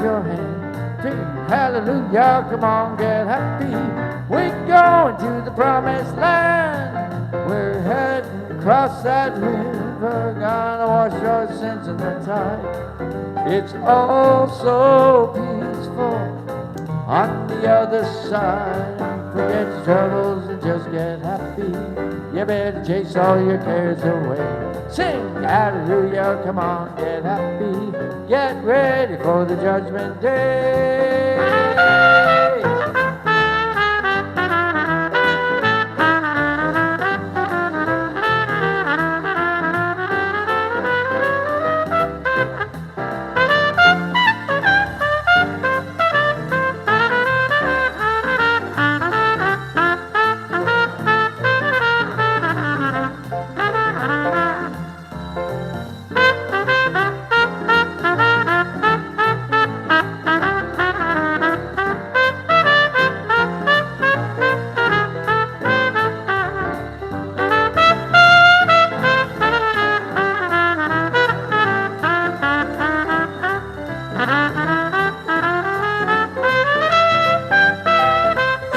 your hand. Sing hallelujah, come on, get happy. We're going to the promised land. We're heading across that river, gonna wash our sins in the tide. It's all so peaceful on the other side. Forget your troubles and just get happy. You better chase all your cares away. Sing hallelujah, come on, get happy. Get ready for the judgment day.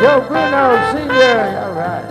Joe Bruno Sr. All right.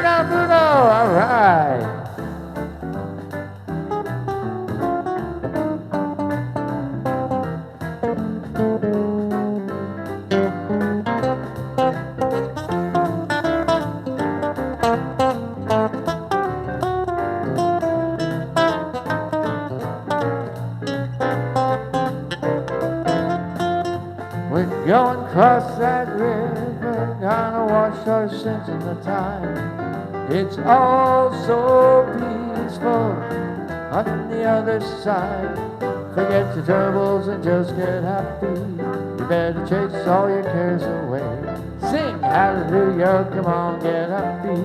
Allen-Bruno, all right. We're going across that river, gonna wash our sins in the tide. It's all so peaceful on the other side. Forget your troubles and just get happy. You better chase all your cares away. Sing hallelujah, come on, get happy.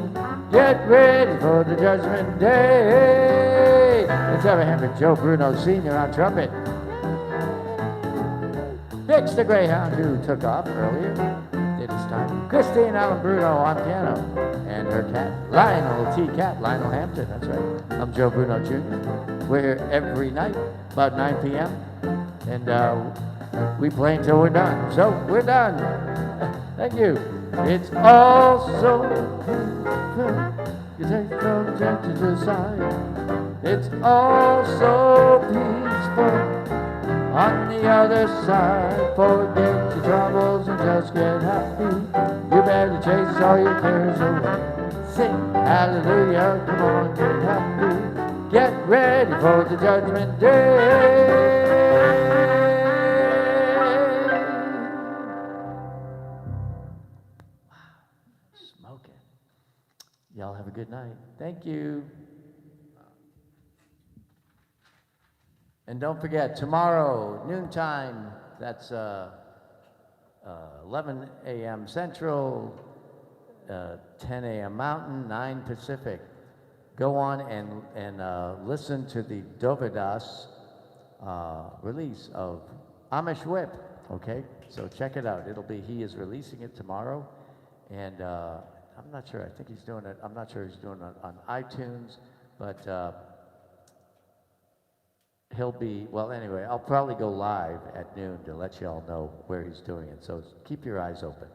Get ready for the judgment day. Let's have a hand for Joe Bruno Sr. on trumpet. Bix the Greyhound, who took off earlier, did his time. Christine Allen-Bruno on piano. And her cat, Lionel, T-Cat, Lionel Hampton, that's right. I'm Joe Bruno Jr. We're here every night, about 9 p.m. And we play until we're done. So, we're done. Thank you. It's all so peaceful. You take no chance to decide. It's all so peaceful. On the other side, forget your troubles and just get happy. You better chase all your cares away. Sing hallelujah, come on, get happy. Get ready for the judgment day. Wow, smoking. Y'all have a good night. Thank you. And don't forget, tomorrow, noontime, that's 11 a.m. Central, 10 a.m. Mountain, 9 Pacific. Go on and listen to the Dovydas release of Amish Whip, okay? So check it out. He is releasing it tomorrow. And I'm not sure, I think he's doing it, I'm not sure he's doing it on iTunes, but he'll be, well, anyway, I'll probably go live at noon to let you all know where he's doing it. So keep your eyes open.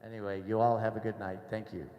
Anyway, you all have a good night. Thank you.